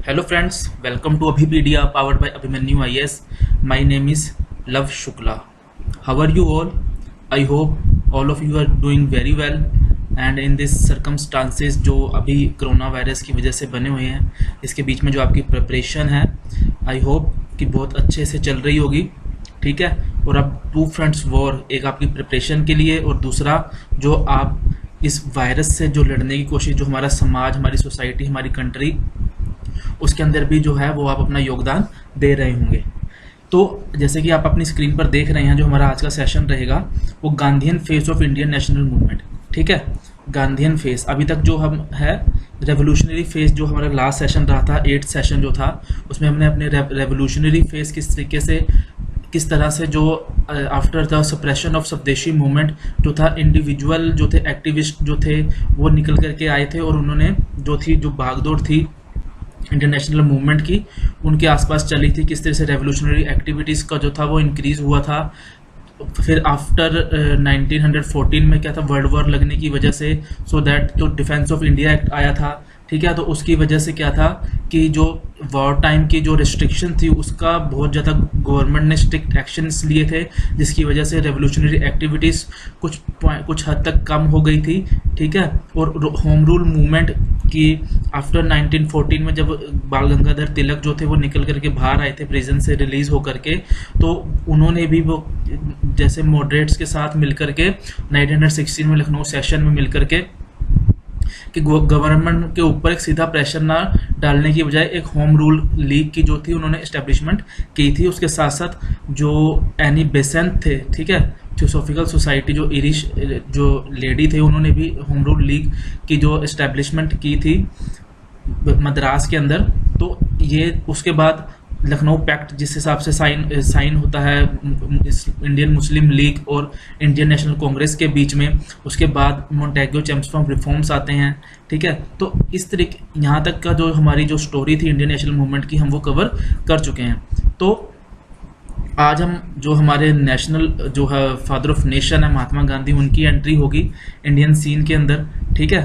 Hello friends, welcome to Abhipedia powered by Abhimanyu IS. My name is Love Shukla. How are you all? I hope all of you are doing very well and in this circumstances जो अभी corona virus की वजह से बने हुए हैं, इसके बीच में जो आपकी प्रिपरेशन है, आई होप कि बहुत अच्छे से चल रही होगी। ठीक है। और अब टू फ्रंट्स वॉर, एक आपकी प्रिपरेशन के लिए और दूसरा जो आप इस वायरस से जो लड़ने की कोशिश, जो हमारा समाज, हमारी सोसाइटी, हमारी कंट्री, उसके अंदर भी जो है वो आप अपना योगदान दे रहे होंगे। तो जैसे कि आप अपनी स्क्रीन पर देख रहे हैं, जो हमारा आज का सेशन रहेगा वो Gandhian face of Indian national movement. ठीक है, गांधीयन फेस। अभी तक जो हम है रेवोल्यूशनरी फेस, जो हमारा लास्ट सेशन रहा था, 8th सेशन जो था, उसमें हमने अपने रेवोल्यूशनरी फेस किस तरह से जो आफ्टर द सप्रेशन ऑफ स्वदेशी मूवमेंट जो था, इंडिविजुअल जो थे, एक्टिविस्ट जो थे, वो निकल करके आए थे और उन्होंने जो भागदौड़ थी इंटरनेशनल मूवमेंट की, उनके आसपास चली थी। किस तरह से रेवोल्यूशनरी एक्टिविटीज़ का जो था वो इंक्रीज़ हुआ था। फिर आफ्टर 1914 में क्या था, वर्ल्ड वॉर लगने की वजह से सो दैट तो डिफेंस ऑफ इंडिया एक्ट आया था। ठीक है, तो उसकी वजह से क्या था कि जो वॉर टाइम की जो रिस्ट्रिक्शन थी उसका बहुत ज़्यादा गवर्नमेंट ने स्ट्रिक्ट एक्शंस लिए थे, जिसकी वजह से रेवोल्यूशनरी एक्टिविटीज़ कुछ हद तक कम हो गई थी। ठीक है, और होम रूल मूवमेंट की आफ्टर 1914 में जब बाल गंगाधर तिलक जो थे वो निकल करके बाहर आए थे प्रिजन से रिलीज होकर के, तो उन्होंने भी वो जैसे मॉडरेट्स के साथ मिलकर के 1916 में लखनऊ सेशन में मिलकर के कि गवर्नमेंट के ऊपर एक सीधा प्रेशर ना डालने की बजाय एक होम रूल लीग की जो थी उन्होंने एस्टेब्लिशमेंट की थी। उसके साथ साथ जो एनी बेसेंट थे, ठीक है, थियोसॉफिकल सोसाइटी जो इरिश जो लेडी थे, उन्होंने भी होम रूल लीग की जो एस्टेब्लिशमेंट की थी मद्रास के अंदर। तो ये उसके बाद लखनऊ पैक्ट जिस हिसाब से साइन होता है इंडियन मुस्लिम लीग और इंडियन नेशनल कांग्रेस के बीच में, उसके बाद मोंटेग्यू चैम्सफॉर्म रिफॉर्म्स आते हैं। ठीक है, तो इस तरीके यहाँ तक का जो हमारी जो स्टोरी थी इंडियन नेशनल मूवमेंट की, हम वो कवर कर चुके हैं। तो आज हम जो हमारे नेशनल जो है फादर ऑफ नेशन है महात्मा गांधी, उनकी एंट्री होगी इंडियन सीन के अंदर। ठीक है,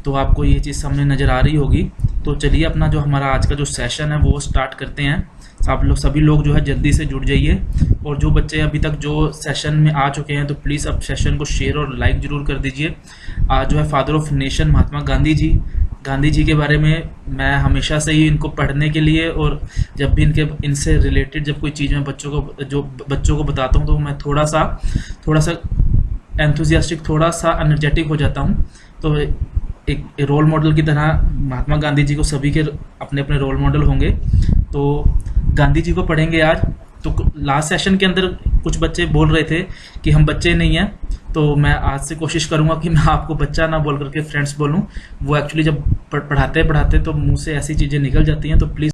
तो आपको ये चीज़ सामने नज़र आ रही होगी। तो चलिए अपना जो हमारा आज का जो सेशन है वो स्टार्ट करते हैं। सभी लोग जो है जल्दी से जुड़ जाइए, और जो बच्चे अभी तक जो सेशन में आ चुके हैं तो प्लीज़ अब सेशन को शेयर और लाइक ज़रूर कर दीजिए। आज जो है father of nation Mahatma Gandhi ji के बारे में मैं हमेशा से ही इनको पढ़ने के लिए, और जब भी इनसे रिलेटेड जब कोई चीज़ मैं बच्चों को बताता हूँ तो मैं थोड़ा सा एंथुजियास्टिक, थोड़ा सा एनर्जेटिक हो जाता हूँ। तो एक रोल मॉडल की तरह महात्मा गांधी जी को सभी के अपने अपने रोल मॉडल होंगे। तो गांधी जी को पढ़ेंगे आज। तो लास्ट सेशन के अंदर कुछ बच्चे बोल रहे थे कि हम बच्चे नहीं हैं, तो मैं आज से कोशिश करूंगा कि मैं आपको बच्चा ना बोल करके फ्रेंड्स बोलूं। वो एक्चुअली जब पढ़ाते तो मुंह से ऐसी चीज़ें निकल जाती हैं। तो प्लीज़,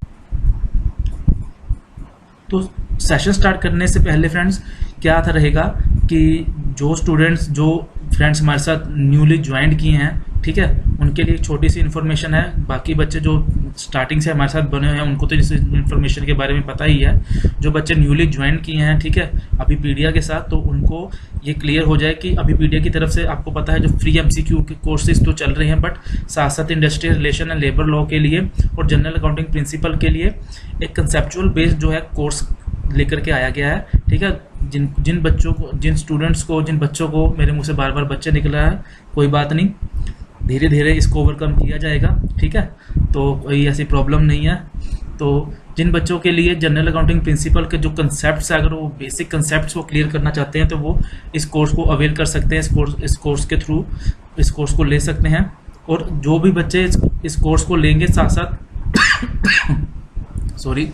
तो सेशन स्टार्ट करने से पहले फ्रेंड्स क्या था रहेगा कि जो स्टूडेंट्स, जो फ्रेंड्स हमारे साथ न्यूली ज्वाइन किए हैं, ठीक है, उनके लिए एक छोटी सी इन्फॉर्मेशन है। बाकी बच्चे जो स्टार्टिंग से हमारे साथ बने हुए हैं उनको तो इस इन्फॉर्मेशन के बारे में पता ही है। जो बच्चे न्यूली ज्वाइन किए हैं, ठीक है, अभिपीडिया के साथ, तो उनको ये क्लियर हो जाए कि अभिपीडिया की तरफ से आपको पता है जो फ्री MCQ के कोर्सेज तो चल रहे हैं, बट साथ साथ industrial relation and labour law के लिए और जनरल अकाउंटिंग प्रिंसिपल के लिए एक कंसेप्चुअल बेस्ड जो है कोर्स लेकर के आया गया है। ठीक है, जिन बच्चों को, जिन बच्चों को मेरे मुंह से बार बार बच्चे निकल रहा है, कोई बात नहीं, धीरे धीरे इसको ओवरकम किया जाएगा। ठीक है, तो कोई ऐसी प्रॉब्लम नहीं है। तो जिन बच्चों के लिए जनरल अकाउंटिंग प्रिंसिपल के जो कंसेप्ट्स है, अगर वो बेसिक कंसेप्ट्स वो क्लियर करना चाहते हैं तो वो इस कोर्स को अवेल कर सकते हैं। इस कोर्स के थ्रू इस कोर्स को ले सकते हैं। और जो भी बच्चे इस कोर्स को लेंगे साथ साथ सॉरी,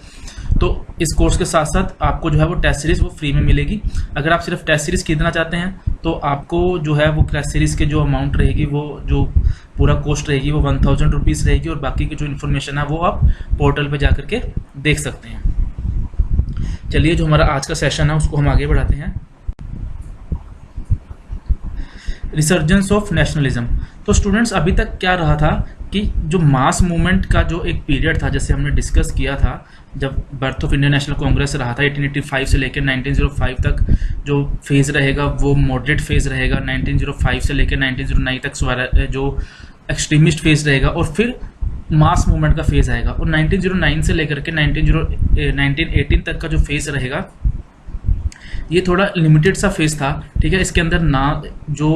तो इस कोर्स के साथ साथ आपको जो है वो टेस्ट सीरीज़ वो फ्री में मिलेगी। अगर आप सिर्फ टेस्ट सीरीज़ खरीदना चाहते हैं तो आपको जो है वो टेस्ट सीरीज़ के जो अमाउंट रहेगी, वो जो पूरा कॉस्ट रहेगी वो 1000 रुपीज़ रहेगी, और बाकी की जो इन्फॉर्मेशन है वो आप पोर्टल पे जा करके देख सकते हैं। चलिए, जो हमारा आज का सेशन है उसको हम आगे बढ़ाते हैं। Resurgence of nationalism. तो स्टूडेंट्स, अभी तक क्या रहा था कि जो मास मूवमेंट का जो एक पीरियड था, जैसे हमने डिस्कस किया था, जब birth of Indian national Congress रहा था 1885 से लेकर 1905 तक, जो फेज़ रहेगा वो मॉडरेट फेज़ रहेगा। 1905 से लेकर 1909 तक जो एक्सट्रीमिस्ट फेज़ रहेगा, और फिर मास मूवमेंट का फेज आएगा, और 1909 से लेकर के 1918 तक का जो फेज रहेगा ये थोड़ा लिमिटेड सा फेज था, ठीक है। इसके अंदर ना जो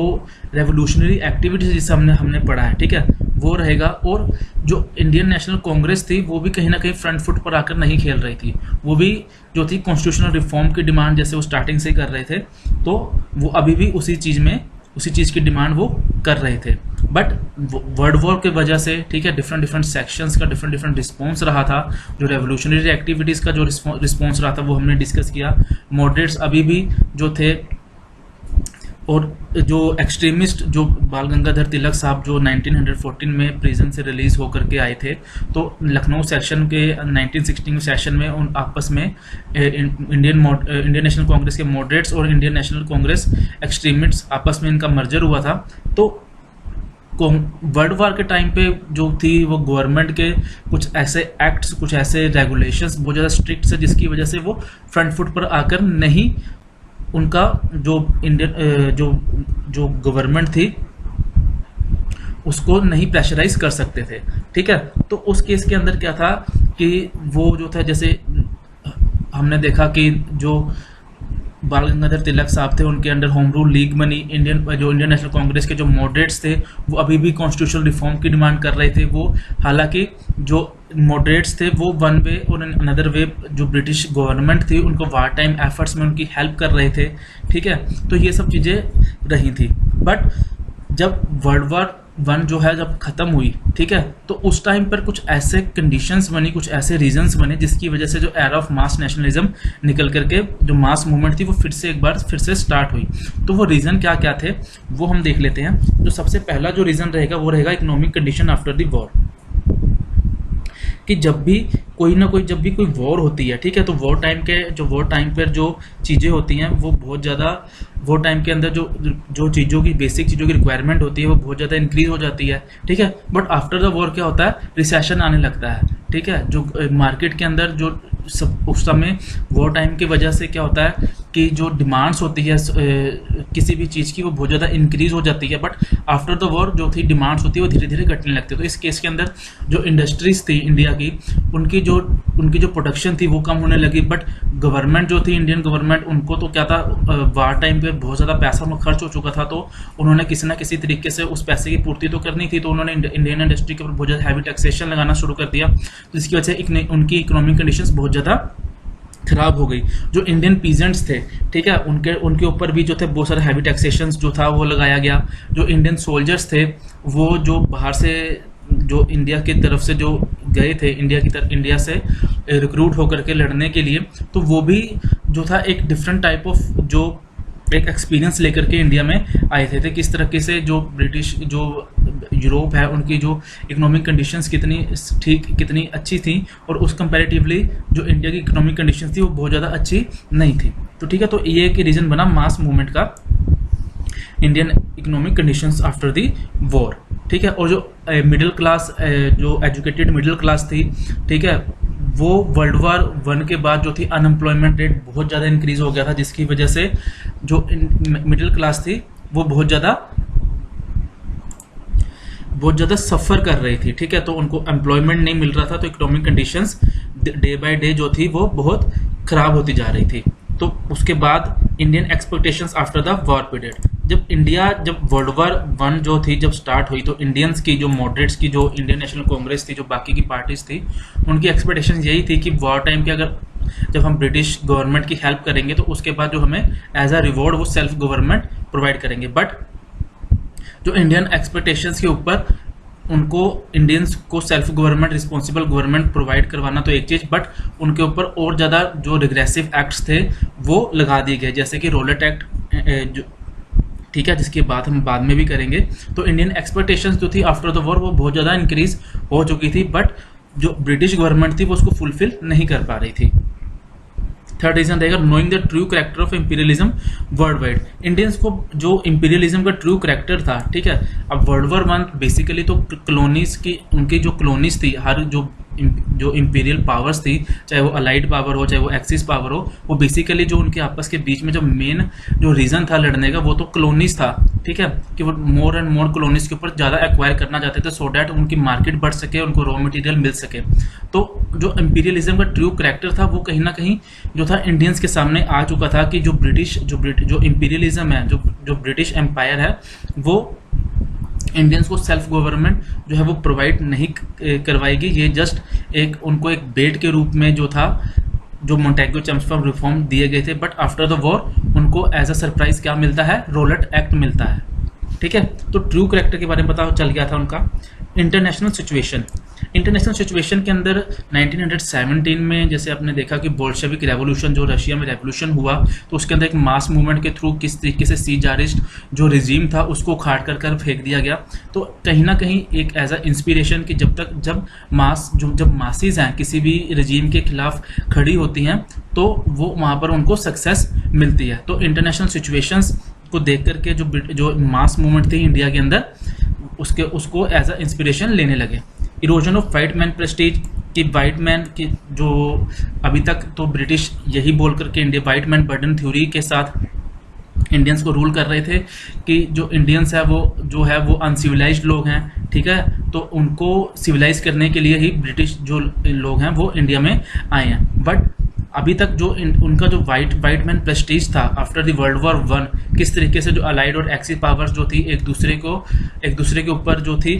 रेवोल्यूशनरी एक्टिविटीज जिसे हमने पढ़ा है, ठीक है, वो रहेगा। और जो इंडियन नेशनल कांग्रेस थी वो भी कहीं ना कहीं फ्रंट फुट पर आकर नहीं खेल रही थी, वो भी जो थी कॉन्स्टिट्यूशनल रिफॉर्म की डिमांड जैसे वो स्टार्टिंग से ही कर रहे थे, तो वो अभी भी उसी चीज़ की डिमांड वो कर रहे थे। बट वर्ल्ड वॉर की वजह से, ठीक है, डिफरेंट सेक्शंस का डिफरेंट रिस्पॉन्स रहा था। जो रेवोल्यूशनरी एक्टिविटीज़ का जो रिस्पॉन्स रहा था वो हमने डिस्कस किया। मॉडरेट्स अभी भी जो थे, और जो एक्सट्रीमिस्ट जो बाल गंगाधर तिलक साहब जो 1914 में प्रिजन से रिलीज़ होकर के आए थे, तो लखनऊ सेक्शन के 1916 सेशन में उन आपस में इंडियन नेशनल कांग्रेस के मॉडरेट्स और इंडियन नेशनल कांग्रेस एक्सट्रीमिस्ट्स आपस में इनका मर्जर हुआ था। तो वर्ल्ड वार के टाइम पे जो थी वो गवर्नमेंट के कुछ ऐसे एक्ट्स, कुछ ऐसे रेगुलेशंस बहुत ज़्यादा स्ट्रिक्ट है, जिसकी वजह से वो फ्रंट फुट पर आकर नहीं उनका जो इंडियन जो गवर्नमेंट थी उसको नहीं प्रेशराइज कर सकते थे, ठीक है। तो उस केस के अंदर क्या था कि वो जो था, जैसे हमने देखा कि जो बाल गंगाधर तिलक साहब थे उनके अंडर होम रूल लीग बनी। इंडियन नेशनल कांग्रेस के जो मॉडरेट्स थे वो अभी भी कॉन्स्टिट्यूशनल रिफॉर्म की डिमांड कर रहे थे। वो हालांकि जो मॉडरेट्स थे वो वन वे और अनदर वे जो ब्रिटिश गवर्नमेंट थी उनको वार टाइम एफर्ट्स में उनकी हेल्प कर रहे थे, ठीक है। तो ये सब चीज़ें रही थी। बट जब वर्ल्ड वार वन जो है जब ख़त्म हुई, ठीक है, तो उस टाइम पर कुछ ऐसे कंडीशंस बनी, कुछ ऐसे रीजंस बने जिसकी वजह से जो एरा ऑफ मास नेशनलिज्म निकल करके जो मास मूवमेंट थी वो फिर से स्टार्ट हुई। तो वो रीज़न क्या क्या थे वो हम देख लेते हैं। जो सबसे पहला जो रीज़न रहेगा वो रहेगा economic condition after the war, कि जब भी कोई वॉर होती है, ठीक है, तो वॉर टाइम पर जो चीज़ें होती हैं वो बहुत ज़्यादा, वॉर टाइम के अंदर जो चीज़ों की बेसिक चीज़ों की रिक्वायरमेंट होती है वो बहुत ज़्यादा इंक्रीज हो जाती है, ठीक है। बट आफ्टर द वॉर क्या होता है, रिसेशन आने लगता है, ठीक है। जो मार्केट के अंदर जो उस समय वॉर टाइम की वजह से क्या होता है कि जो डिमांड्स होती है किसी भी चीज़ की वो बहुत ज़्यादा इंक्रीज हो जाती है। बट आफ्टर द वॉर जो थी डिमांड्स होती है वो धीरे धीरे घटने लगती है। तो इस केस के अंदर जो इंडस्ट्रीज थी इंडिया की, उनकी जो प्रोडक्शन थी वो कम होने लगी। बट गवर्नमेंट जो थी, इंडियन गवर्नमेंट, उनको तो क्या था, वार टाइम पे बहुत ज़्यादा पैसा उनको खर्च हो चुका था, तो उन्होंने किसी ना किसी तरीके से उस पैसे की पूर्ति तो करनी थी। तो उन्होंने इंडियन इंडस्ट्री के ऊपर बहुत ज़्यादा हैवी टैक्सेशन लगाना शुरू कर दिया, तो इसकी वजह से उनकी इकोनॉमिक कंडीशंस बहुत ज़्यादा खराब हो गई। जो इंडियन पीजेंट्स थे, ठीक है, उनके ऊपर भी जो थे बहुत सारे हैवी टैक्सेशन जो था वो लगाया गया। जो इंडियन सोल्जर्स थे वो जो बाहर से जो इंडिया की तरफ से जो गए थे, इंडिया से रिक्रूट होकर के लड़ने के लिए, तो वो भी जो था एक डिफरेंट टाइप ऑफ जो एक एक्सपीरियंस लेकर के इंडिया में आए थे। किस तरीके से जो ब्रिटिश जो यूरोप है उनकी जो इकोनॉमिक कंडीशंस कितनी अच्छी थी, और उस कंपैरेटिवली जो इंडिया की इकोनॉमिक कंडीशंस थी वो बहुत ज़्यादा अच्छी नहीं थी। तो ठीक है, तो ये एक रीज़न बना मास मूवमेंट का, Indian economic conditions after the war, ठीक है। और जो मिडिल क्लास, जो एजुकेटेड मिडिल क्लास थी, ठीक है, वो वर्ल्ड वार वन के बाद जो थी अनएम्प्लॉयमेंट रेट बहुत ज़्यादा इंक्रीज हो गया था, जिसकी वजह से जो मिडिल क्लास थी वो बहुत ज़्यादा सफ़र कर रही थी, ठीक है। तो उनको एम्प्लॉयमेंट नहीं मिल रहा था, तो economic conditions day by day जो थी वो बहुत ख़राब होती जा रही थी। तो उसके बाद Indian expectations after the war period, जब वर्ल्ड वार वन जो थी जब स्टार्ट हुई, तो इंडियंस की जो मॉडरेट्स की जो इंडियन नेशनल कांग्रेस थी, जो बाकी की पार्टीज थी, उनकी एक्सपेक्टेशन यही थी कि वॉर टाइम के अगर जब हम ब्रिटिश गवर्नमेंट की हेल्प करेंगे तो उसके बाद जो हमें एज अ रिवॉर्ड वो सेल्फ गवर्नमेंट प्रोवाइड करेंगे। बट जो इंडियन एक्सपेक्टेशंस के ऊपर उनको इंडियंस को self government, responsible government provide करवाना तो एक चीज़, बट उनके ऊपर और ज़्यादा जो रिग्रेसिव एक्ट्स थे वो लगा दिए गए, जैसे कि रोलेट एक्ट, ठीक है, जिसकी बात हम बाद में भी करेंगे। तो इंडियन एक्सपेक्टेशंस जो थी आफ्टर द वॉर वो बहुत ज़्यादा इंक्रीज हो चुकी थी, बट जो ब्रिटिश गवर्नमेंट थी वो उसको फुलफिल नहीं कर पा रही थी। थर्ड रीजन रहेगा knowing the true character of imperialism world wide. Indians को जो इंपीरियलिज्म का ट्रू कैरेक्टर था, ठीक है, अब वर्ल्ड वॉर वन बेसिकली तो कॉलोनीज की, उनकी जो कॉलोनीज थी, हर जो जो इंपीरियल पावर्स थी, चाहे वो अलाइड पावर हो चाहे वो एक्सिस पावर हो, वो बेसिकली जो उनके आपस के बीच में जो मेन जो रीज़न था लड़ने का वो तो कॉलोनीज था, ठीक है, कि वो मोर एंड मोर कॉलोनीज के ऊपर ज़्यादा एक्वायर करना चाहते थे सो डैट उनकी मार्केट बढ़ सके, उनको रॉ मटेरियल मिल सके। तो जो इंपीरियलिज्म का ट्रू करेक्टर था वो कहीं ना कहीं जो था इंडियंस के सामने आ चुका था कि जो इंपीरियलिज्म है, जो ब्रिटिश एम्पायर है, वो इंडियंस को सेल्फ गवर्नमेंट जो है वो प्रोवाइड नहीं करवाएगी। ये जस्ट उनको एक बेट के रूप में जो था, जो मोंटेगो चेम्सफोर्ड रिफॉर्म दिए गए थे, बट आफ्टर द वॉर उनको एज अ सरप्राइज क्या मिलता है, रोलेट एक्ट मिलता है, ठीक है। तो ट्रू करेक्टर के बारे में पता चल गया था उनका। इंटरनेशनल सिचुएशन के अंदर 1917 में जैसे आपने देखा कि बोल्शेविक रेवोल्यूशन, जो रशिया में रेवोल्यूशन हुआ, तो उसके अंदर एक मास मूवमेंट के थ्रू किस तरीके से सीजारिस्ट जो रिजीम था उसको उखाड़ कर फेंक दिया गया। तो कहीं ना कहीं एक एज अ इंस्पिरेशन कि जब मासेज हैं किसी भी रिजीम के खिलाफ खड़ी होती हैं तो वो वहाँ पर उनको सक्सेस मिलती है। तो इंटरनेशनल सिचुएशंस को देख करके जो मास मूवमेंट थी इंडिया के अंदर उसको एज अ इंस्पिरेशन लेने लगे। Erosion of white man Prestige, कि वाइट मैन की जो अभी तक तो ब्रिटिश यही बोल करके India white man burden theory के साथ इंडियंस को रूल कर रहे थे कि जो इंडियंस है वो अनसिविलाइज्ड लोग हैं, ठीक है, तो उनको सिविलाइज करने के लिए ही ब्रिटिश जो लोग हैं वो इंडिया में आए हैं। बट अभी तक जो उनका जो वाइट मैन प्रेस्टीज था after the world war one, किस तरीके से जो अलाइड और एक्सिस पावर्स जो थी एक दूसरे के ऊपर जो थी,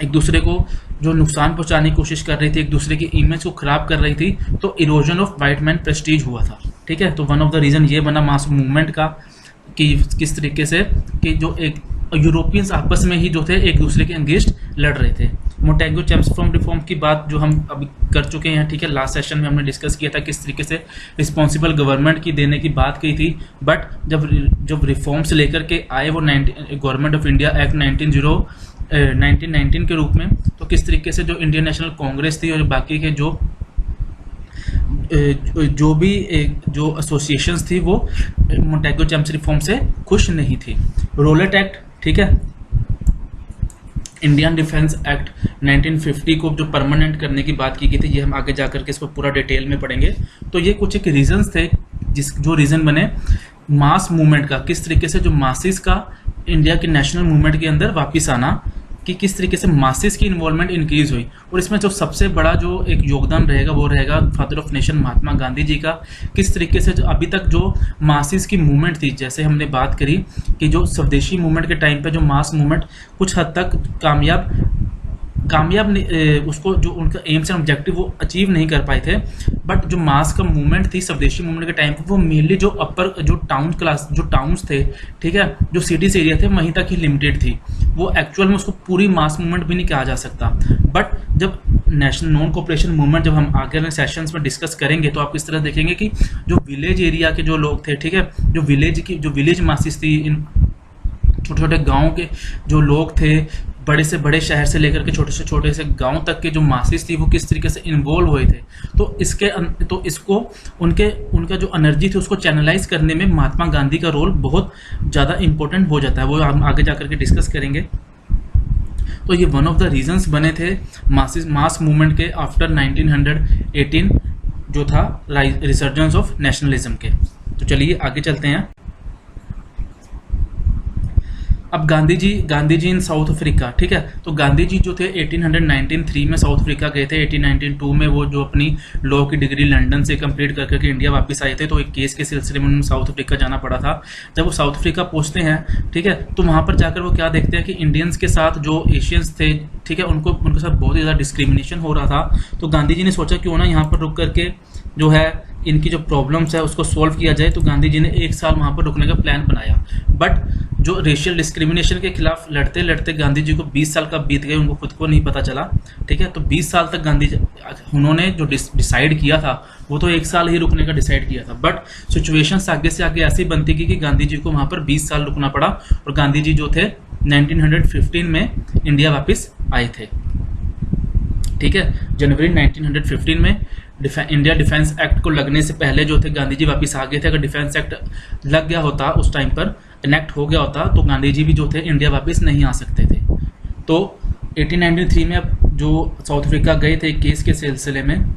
एक दूसरे को जो नुकसान पहुंचाने की कोशिश कर रही थी, एक दूसरे की इमेज को खराब कर रही थी, तो erosion of white man Prestige हुआ था, ठीक है। तो वन ऑफ द रीजन ये बना मास मूवमेंट का कि किस तरीके से कि जो एक यूरोपियंस आपस में ही जो थे एक दूसरे के अगेंस्ट लड़ रहे थे। मोंटेगो चेम्सफोर्ड रिफॉर्म की बात जो हम अभी कर चुके हैं, ठीक है, लास्ट सेशन में हमने डिस्कस किया था किस तरीके से रिस्पॉन्सिबल गवर्नमेंट की देने की बात की थी। बट जब रिफॉर्म्स लेकर के आए वो गवर्नमेंट ऑफ इंडिया एक्ट 1919 के रूप में, तो किस तरीके से जो इंडियन नेशनल कांग्रेस थी और बाकी के जो एसोसिएशंस थी वो मोंटेगो चेम्स रिफॉर्म से खुश नहीं थी। रोलेट एक्ट, ठीक है, इंडियन डिफेंस एक्ट 1950 को जो परमानेंट करने की बात की गई थी, ये हम आगे जाकर के इसको पूरा डिटेल में पढ़ेंगे। तो ये कुछ एक रीजंस थे जो रीजन बने मास मूवमेंट का, किस तरीके से जो मासेस का इंडिया के नेशनल मूवमेंट के अंदर वापस आना, कि किस तरीके से मासेस की इन्वॉल्वमेंट इंक्रीज हुई। और इसमें जो सबसे बड़ा जो एक योगदान रहेगा वो रहेगा father of nation Mahatma Gandhi ji का। किस तरीके से जो अभी तक जो मासेस की मूवमेंट थी, जैसे हमने बात करी कि जो स्वदेशी मूवमेंट के टाइम पे जो मास मूवमेंट कुछ हद तक कामयाब उसको जो उनका एम्स एंड ऑब्जेक्टिव वो अचीव नहीं कर पाए थे। बट जो मास का मूवमेंट थी स्वदेशी मूवमेंट के टाइम पे वो मेनली जो टाउन्स थे, ठीक है, जो सिटीज एरिया थे वहीं तक ही लिमिटेड थी। वो एक्चुअल में उसको पूरी मास मूवमेंट भी नहीं कहा जा सकता। बट जब नेशनल नॉन कोऑपरेशन मूवमेंट जब हम आगे वाले सेशंस में डिस्कस करेंगे तो आप इस तरह देखेंगे कि जो विलेज एरिया के जो लोग थे, ठीक है, जो विलेज मासेस थी, इन छोटे छोटे गाँव के जो लोग थे, बड़े से बड़े शहर से लेकर के छोटे से गांव तक के जो मासेस थी वो किस तरीके से इन्वॉल्व हुए थे। तो इसको उनका जो एनर्जी थी उसको चैनलाइज करने में महात्मा गांधी का रोल बहुत ज़्यादा इंपॉर्टेंट हो जाता है, वो हम आगे जाकर के डिस्कस करेंगे। तो ये वन ऑफ द रीजंस बने थे मास मूवमेंट के आफ्टर 1918 जो था रिसर्जेंस ऑफ नेशनलिज्म के। तो चलिए आगे चलते हैं। अब गांधी जी इन साउथ अफ्रीका, ठीक है, तो गांधी जी जो थे 1893 में साउथ अफ्रीका गए थे। 1892 में वो जो अपनी लॉ की डिग्री लंदन से कंप्लीट करके इंडिया वापस आए थे, तो एक केस के सिलसिले में उन्हें साउथ अफ्रीका जाना पड़ा था। जब वो साउथ अफ्रीका पहुंचते हैं, ठीक है, तो वहाँ पर जाकर वो क्या देखते हैं कि इंडियंस के साथ जो एशियंस थे, ठीक है, उनके साथ बहुत ही ज़्यादा डिस्क्रिमिनेशन हो रहा था। तो गांधी जी ने सोचा क्यों ना यहाँ पर रुक करके जो है इनकी जो प्रॉब्लम्स है उसको सॉल्व किया जाए। तो गांधी जी ने 1 साल वहाँ पर रुकने का प्लान बनाया। बट जो रेशियल डिस्क्रिमिनेशन के खिलाफ लड़ते लड़ते गांधी जी को 20 साल कब बीत गए उनको खुद को नहीं पता चला, ठीक है। तो 20 साल तक गांधी जी उन्होंने जो डिसाइड किया था वो तो 1 साल ही रुकने का डिसाइड किया था। बट सिचुएशंस आगे से आगे ऐसी बनती गई कि गांधी जी को वहाँ पर 20 साल रुकना पड़ा और गांधी जी जो थे 1915 में इंडिया वापस आए थे, ठीक है। जनवरी 1915 में इंडिया डिफेंस एक्ट को लगने से पहले जो थे गांधी जी वापस आ गए थे। अगर डिफेंस एक्ट लग गया होता, उस टाइम पर इनेक्ट हो गया होता, तो गांधी जी भी जो थे इंडिया वापस नहीं आ सकते थे। तो 1893 में अब जो साउथ अफ्रीका गए थे केस के सिलसिले में,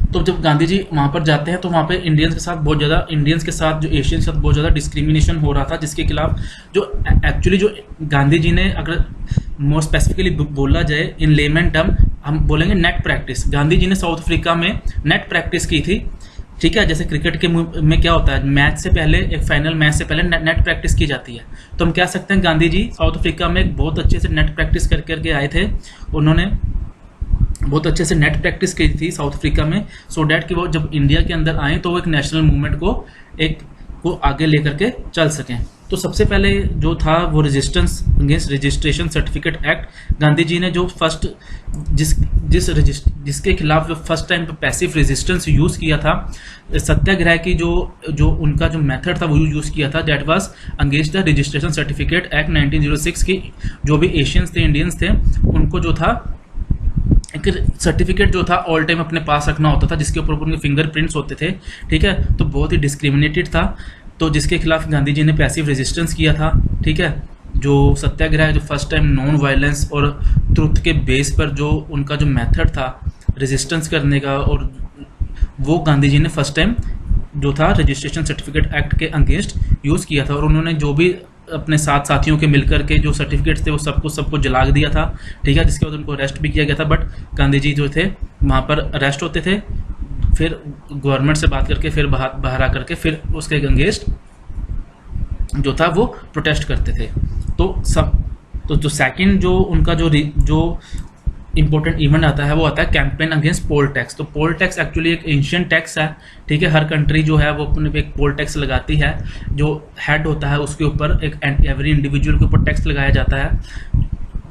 तो जब गांधी जी वहाँ पर जाते हैं तो वहाँ पे इंडियंस के साथ बहुत ज़्यादा, इंडियंस के साथ जो एशियंस के साथ बहुत ज़्यादा डिस्क्रिमिनेशन हो रहा था, जिसके खिलाफ जो एक्चुअली जो गांधी जी ने, अगर मोर स्पेसिफिकली बोला जाए इन लेमन टर्म, हम बोलेंगे नेट प्रैक्टिस। गांधी जी ने साउथ अफ्रीका में नेट प्रैक्टिस की थी, ठीक है। जैसे क्रिकेट के में क्या होता है, मैच से पहले, एक फाइनल मैच से पहले नेट प्रैक्टिस की जाती है, तो हम कह सकते हैं गांधी जी साउथ अफ्रीका में एक बहुत अच्छे से नेट प्रैक्टिस करके आए थे। उन्होंने बहुत अच्छे से नेट प्रैक्टिस की थी साउथ अफ्रीका में, सो डैट कि वो जब इंडिया के अंदर आए तो वो एक नेशनल मूवमेंट को आगे लेकर के चल सकें। तो सबसे पहले जो था वो resistance against registration certificate act, Gandhi ji ने जो फर्स्ट जिसके खिलाफ जो फर्स्ट टाइम पे पैसिव रेजिस्टेंस यूज़ किया था, सत्याग्रह की जो उनका जो मेथड था वो यूज़ किया था, that was against the registration certificate act 1906 की। जो भी एशियंस थे, इंडियंस थे, उनको जो था एक सर्टिफिकेट जो था ऑल टाइम अपने पास रखना होता था, जिसके ऊपर उनके फिंगरप्रिंट्स होते थे, ठीक है। तो बहुत ही डिस्क्रिमिनेटेड था, तो जिसके खिलाफ गांधी जी ने पैसिव रेजिस्टेंस किया था, ठीक है। जो सत्याग्रह, जो फर्स्ट टाइम नॉन वायलेंस और ट्रुथ के बेस पर जो उनका जो मेथड था रेजिस्टेंस करने का, और वो गांधी जी ने फर्स्ट टाइम जो था रजिस्ट्रेशन सर्टिफिकेट एक्ट के अगेंस्ट यूज़ किया था। और उन्होंने जो भी अपने साथ साथियों के मिलकर के जो सर्टिफिकेट्स थे वो सबको जला दिया था, ठीक है। जिसके बाद उनको अरेस्ट भी किया गया था, बट गांधी जी जो थे वहाँ पर अरेस्ट होते थे, फिर गवर्नमेंट से बात करके फिर बाहर आकर के फिर उसके अगेंस्ट जो था वो प्रोटेस्ट करते थे। तो जो सेकंड जो उनका जो इंपॉर्टेंट इवेंट आता है वो आता है कैंपेन अगेंस्ट पोल टैक्स। तो पोल टैक्स एक्चुअली एक एंशिएंट टैक्स है, ठीक है। हर कंट्री जो है वो अपने पे एक पोल टैक्स लगाती है, जो हेड होता है उसके ऊपर एक एवरी इंडिविजुअल के ऊपर टैक्स लगाया जाता है,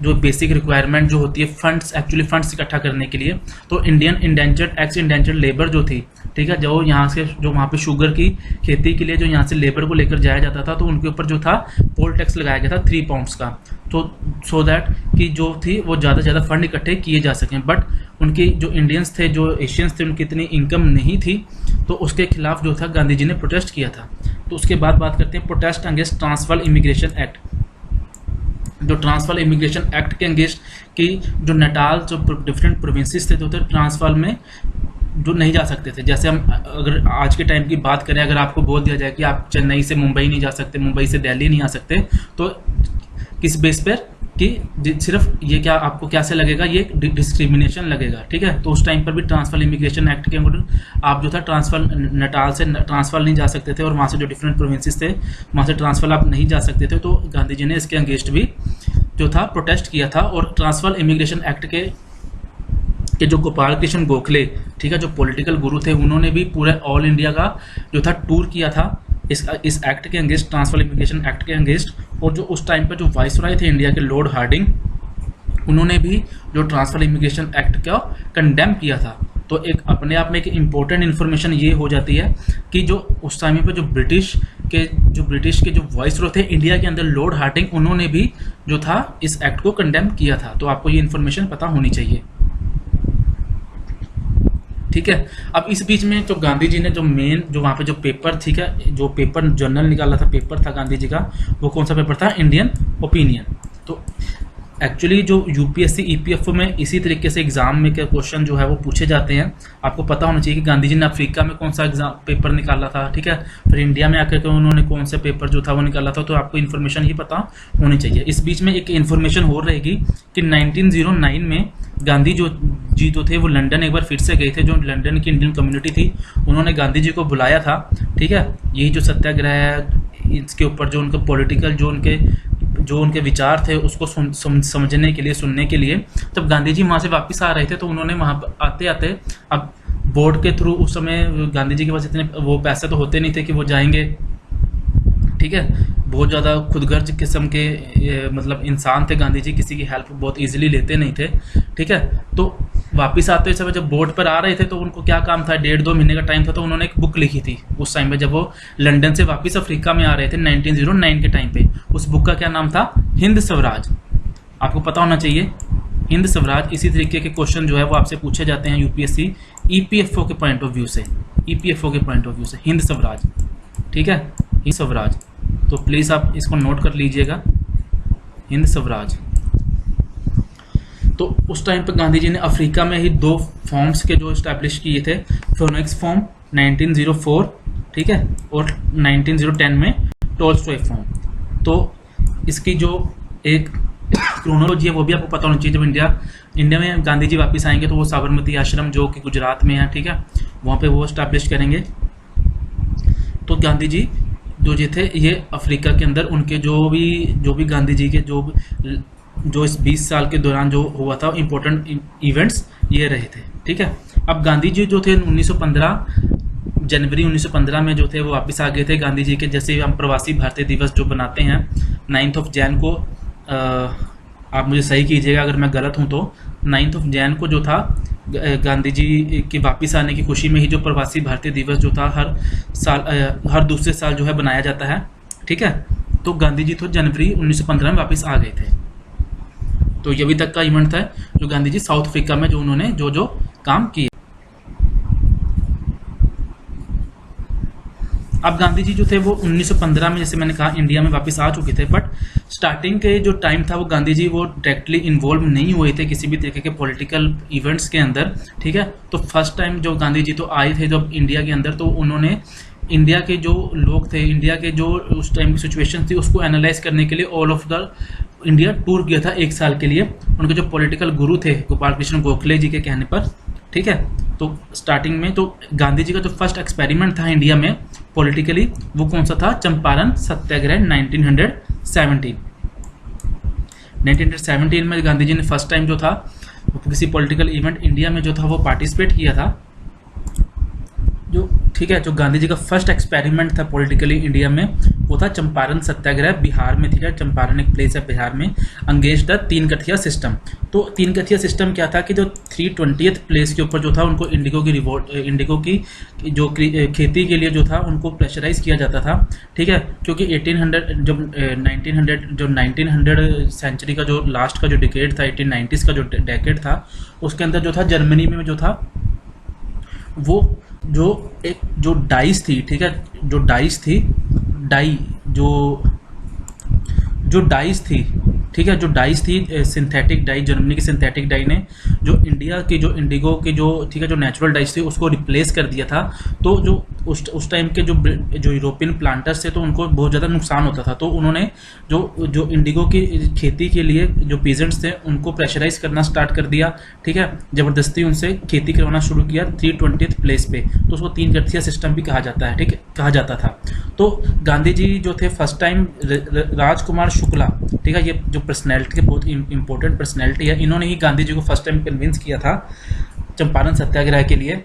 जो बेसिक रिक्वायरमेंट जो होती है फंड्स इकट्ठा करने के लिए। तो इंडियन एक्स इंडेंचर्ड लेबर जो थी, ठीक है, जो यहाँ से जो वहाँ पे शुगर की खेती के लिए जो यहाँ से लेबर को लेकर जाया जाता था, तो उनके ऊपर जो था पोल टैक्स लगाया गया था 3 पाउंड्स का, तो सो दैट कि जो थी वो ज़्यादा से ज़्यादा फंड इकट्ठे किए जा सकें। बट उनकी जो इंडियंस थे, जो एशियंस थे, उनकी इतनी इनकम नहीं थी, तो उसके खिलाफ जो था गांधी जी ने प्रोटेस्ट किया था। तो उसके बाद बात करते हैं protest against transfer immigration act. जो ट्रांसफर इमिग्रेशन एक्ट के अगेंस्ट की जो नटाल जो डिफरेंट प्रोविंसेस थे, तो ट्रांसफर में जो नहीं जा सकते थे। जैसे हम अगर आज के टाइम की बात करें, अगर आपको बोल दिया जाए कि आप चेन्नई से मुंबई नहीं जा सकते, मुंबई से दिल्ली नहीं आ सकते, तो किस बेस पर कि सिर्फ ये क्या आपको क्या से लगेगा, ये डिस्क्रिमिनेशन लगेगा, ठीक है। तो उस टाइम पर भी ट्रांसफर इमिग्रेशन एक्ट के अंदर आप जो था ट्रांसफर नटाल से ट्रांसफर नहीं जा सकते थे, और वहाँ से जो डिफरेंट प्रोविंसेस थे वहाँ से ट्रांसफर आप नहीं जा सकते थे। तो गांधी जी ने इसके अगेंस्ट भी जो था प्रोटेस्ट किया था। और ट्रांसफर इमिग्रेशन एक्ट के जो गोपाल कृष्ण गोखले, ठीक है, जो पॉलिटिकल गुरु थे, उन्होंने भी पूरे ऑल इंडिया का जो था टूर किया था इस एक्ट के अगेंस्ट, ट्रांसफर इमिग्रेशन एक्ट के अगेंस्ट। और जो उस टाइम पर जो वाइसरॉय थे इंडिया के, लॉर्ड हार्डिंग, उन्होंने भी जो ट्रांसफर इमिग्रेशन एक्ट का कंडेम किया था। तो एक अपने आप में एक इम्पोर्टेंट इन्फॉर्मेशन ये हो जाती है कि जो उस टाइम पे जो ब्रिटिश के जो वाइसरॉय थे इंडिया के अंदर, लॉर्ड हार्डिंग, उन्होंने भी जो था इस एक्ट को कंडेम किया था। तो आपको ये इन्फॉर्मेशन पता होनी चाहिए, ठीक है। अब इस बीच में जो गांधी जी ने जो मेन जो वहाँ पे जो पेपर, ठीक है, जो पेपर जर्नल निकाला था, पेपर था गांधी जी का, वो कौन सा पेपर था, इंडियन ओपिनियन। तो एक्चुअली जो यूपीएससी ईपीएफओ में इसी तरीके से एग्जाम में के क्वेश्चन जो है वो पूछे जाते हैं। आपको पता होना चाहिए कि गांधी जी ने अफ्रीका में कौन सा एग्जाम पेपर निकाला था, ठीक है, फिर इंडिया में आकर के उन्होंने कौन सा पेपर जो था वो निकाला था। तो आपको इन्फॉर्मेशन ही पता होनी चाहिए। इस बीच में एक इन्फॉर्मेशन हो रहेगी कि 1909 में गांधी जी जो थे वो लंदन एक बार फिर से गए थे। जो लंदन की इंडियन कम्युनिटी थी, उन्होंने गांधी जी को बुलाया था, ठीक है। यही जो सत्याग्रह है, इसके ऊपर जो उनका पॉलिटिकल जो उनके विचार थे उसको समझने के लिए, सुनने के लिए। जब गांधी जी वहाँ से वापस आ रहे थे, तो उन्होंने वहाँ पर आते आते, अब बोर्ड के थ्रू उस समय गांधी जी के पास इतने वो पैसे तो होते नहीं थे कि वो जाएंगे, ठीक है, बहुत ज़्यादा खुदगर्ज किस्म के मतलब इंसान थे गांधी जी, किसी की हेल्प बहुत इजीली लेते नहीं थे, ठीक है। तो वापस आते समय जब बोर्ड पर आ रहे थे, तो उनको क्या काम था, 1.5-2 महीने का टाइम था, तो उन्होंने एक बुक लिखी थी उस टाइम पे, जब वो लंदन से वापस अफ्रीका में आ रहे थे 1909 के टाइम पे। उस बुक का क्या नाम था, हिंद स्वराज। आपको पता होना चाहिए हिंद स्वराज। इसी तरीके के क्वेश्चन जो है वो आपसे पूछे जाते हैं यूपीएससी ईपीएफओ के पॉइंट ऑफ व्यू से, हिंद स्वराज, ठीक है, हिंद स्वराज। तो प्लीज़ आप इसको नोट कर लीजिएगा, हिंद स्वराज। तो उस टाइम पे गांधी जी ने अफ्रीका में ही 2 फॉर्म्स के जो इस्टेब्लिश किए थे, फिनिक्स फॉर्म 1904, ठीक है, और 1910 में टॉलस्टॉय फॉर्म। तो इसकी जो एक क्रोनोलॉजी है वो भी आपको पता होना चाहिए। जब इंडिया में गांधी जी वापस आएंगे तो वो साबरमती आश्रम जो कि गुजरात में है, ठीक है, वहाँ पे वो इस्टेब्लिश करेंगे। तो गांधी जी जो ये थे ये अफ्रीका के अंदर उनके जो भी गांधी जी के जो इस 20 साल के दौरान जो हुआ था इम्पोर्टेंट इवेंट्स ये रहे थे, ठीक है। अब गांधी जी जो थे 1915 जनवरी 1915 में जो थे वो वापस आ गए थे। गांधी जी के जैसे हम प्रवासी भारतीय दिवस जो बनाते हैं 9 जैन को, आप मुझे सही कीजिएगा अगर मैं गलत हूं तो, 9 जैन को जो था गांधी जी के वापस आने की खुशी में ही जो प्रवासी भारतीय दिवस जो था हर दूसरे साल जो है बनाया जाता है, ठीक है। तो गांधी जी तो जनवरी 1915 में वापस आ गए थे। तो ये अभी तक का इवेंट था जो गांधी जी साउथ अफ्रीका में जो उन्होंने जो काम किए। अब गांधी जी जो थे वो 1915 में जैसे मैंने कहा इंडिया में वापस आ चुके थे, बट स्टार्टिंग के जो टाइम था वो गांधी जी वो डायरेक्टली इन्वॉल्व नहीं हुए थे किसी भी तरीके के पॉलिटिकल इवेंट्स के अंदर, ठीक है। तो फर्स्ट टाइम जो गांधी जी तो आए थे जब इंडिया के अंदर, तो उन्होंने इंडिया के जो लोग थे, इंडिया के जो उस टाइम की सिचुएशन थी उसको एनालाइज करने के लिए all of the India tour किया था 1 साल के लिए। उनके जो पॉलिटिकल गुरु थे गोपाल कृष्ण गोखले जी के कहने पर, ठीक है। तो स्टार्टिंग में तो गांधी जी का जो फर्स्ट एक्सपेरिमेंट था इंडिया में पॉलिटिकली वो कौन सा था, चंपारण सत्याग्रह 1917 में गांधी जी ने फर्स्ट टाइम जो था वो किसी पॉलिटिकल इवेंट इंडिया में जो था वो पार्टिसिपेट किया था, जो ठीक है। जो गांधी जी का फर्स्ट एक्सपेरिमेंट था पॉलिटिकली इंडिया में वो था चंपारण सत्याग्रह, बिहार में, ठीक है। चंपारण एक प्लेस है बिहार में, अंगेज द 3 गठिया सिस्टम। तो 3 गठिया सिस्टम क्या था कि जो 320th प्लेस के ऊपर जो था उनको इंडिगो की जो खेती के लिए जो था उनको प्रेशराइज किया जाता था, ठीक है। क्योंकि 1900 सेंचुरी का जो लास्ट का जो डिकेड था, 1890s का जो डेकेड था, उसके अंदर जो था जर्मनी में जो था वो जो डाइस थी, ठीक है, जो डाइस थी सिंथेटिक डाई, जर्मनी की सिंथेटिक डाई ने जो इंडिया की जो इंडिगो की जो, ठीक है, जो नेचुरल डाइस थी उसको रिप्लेस कर दिया था। तो जो उस टाइम के जो यूरोपियन प्लांटर्स थे तो उनको बहुत ज़्यादा नुकसान होता था। तो उन्होंने जो इंडिगो की खेती के लिए जो पीजेंट्स थे उनको प्रेशराइज करना स्टार्ट कर दिया, ठीक है, ज़बरदस्ती उनसे खेती करवाना शुरू किया 320th प्लेस पे। तो उसको 3 गठिया सिस्टम भी कहा जाता है, ठीक है, कहा जाता था। तो गांधी जी जो थे फर्स्ट टाइम राजकुमार शुक्ला, ठीक है, ये जो पर्सनैलिटी के बहुत इंपॉर्टेंट पर्सनैलिटी है, इन्होंने ही गांधी जी को फर्स्ट टाइम कन्विंस किया था चंपारण सत्याग्रह के लिए।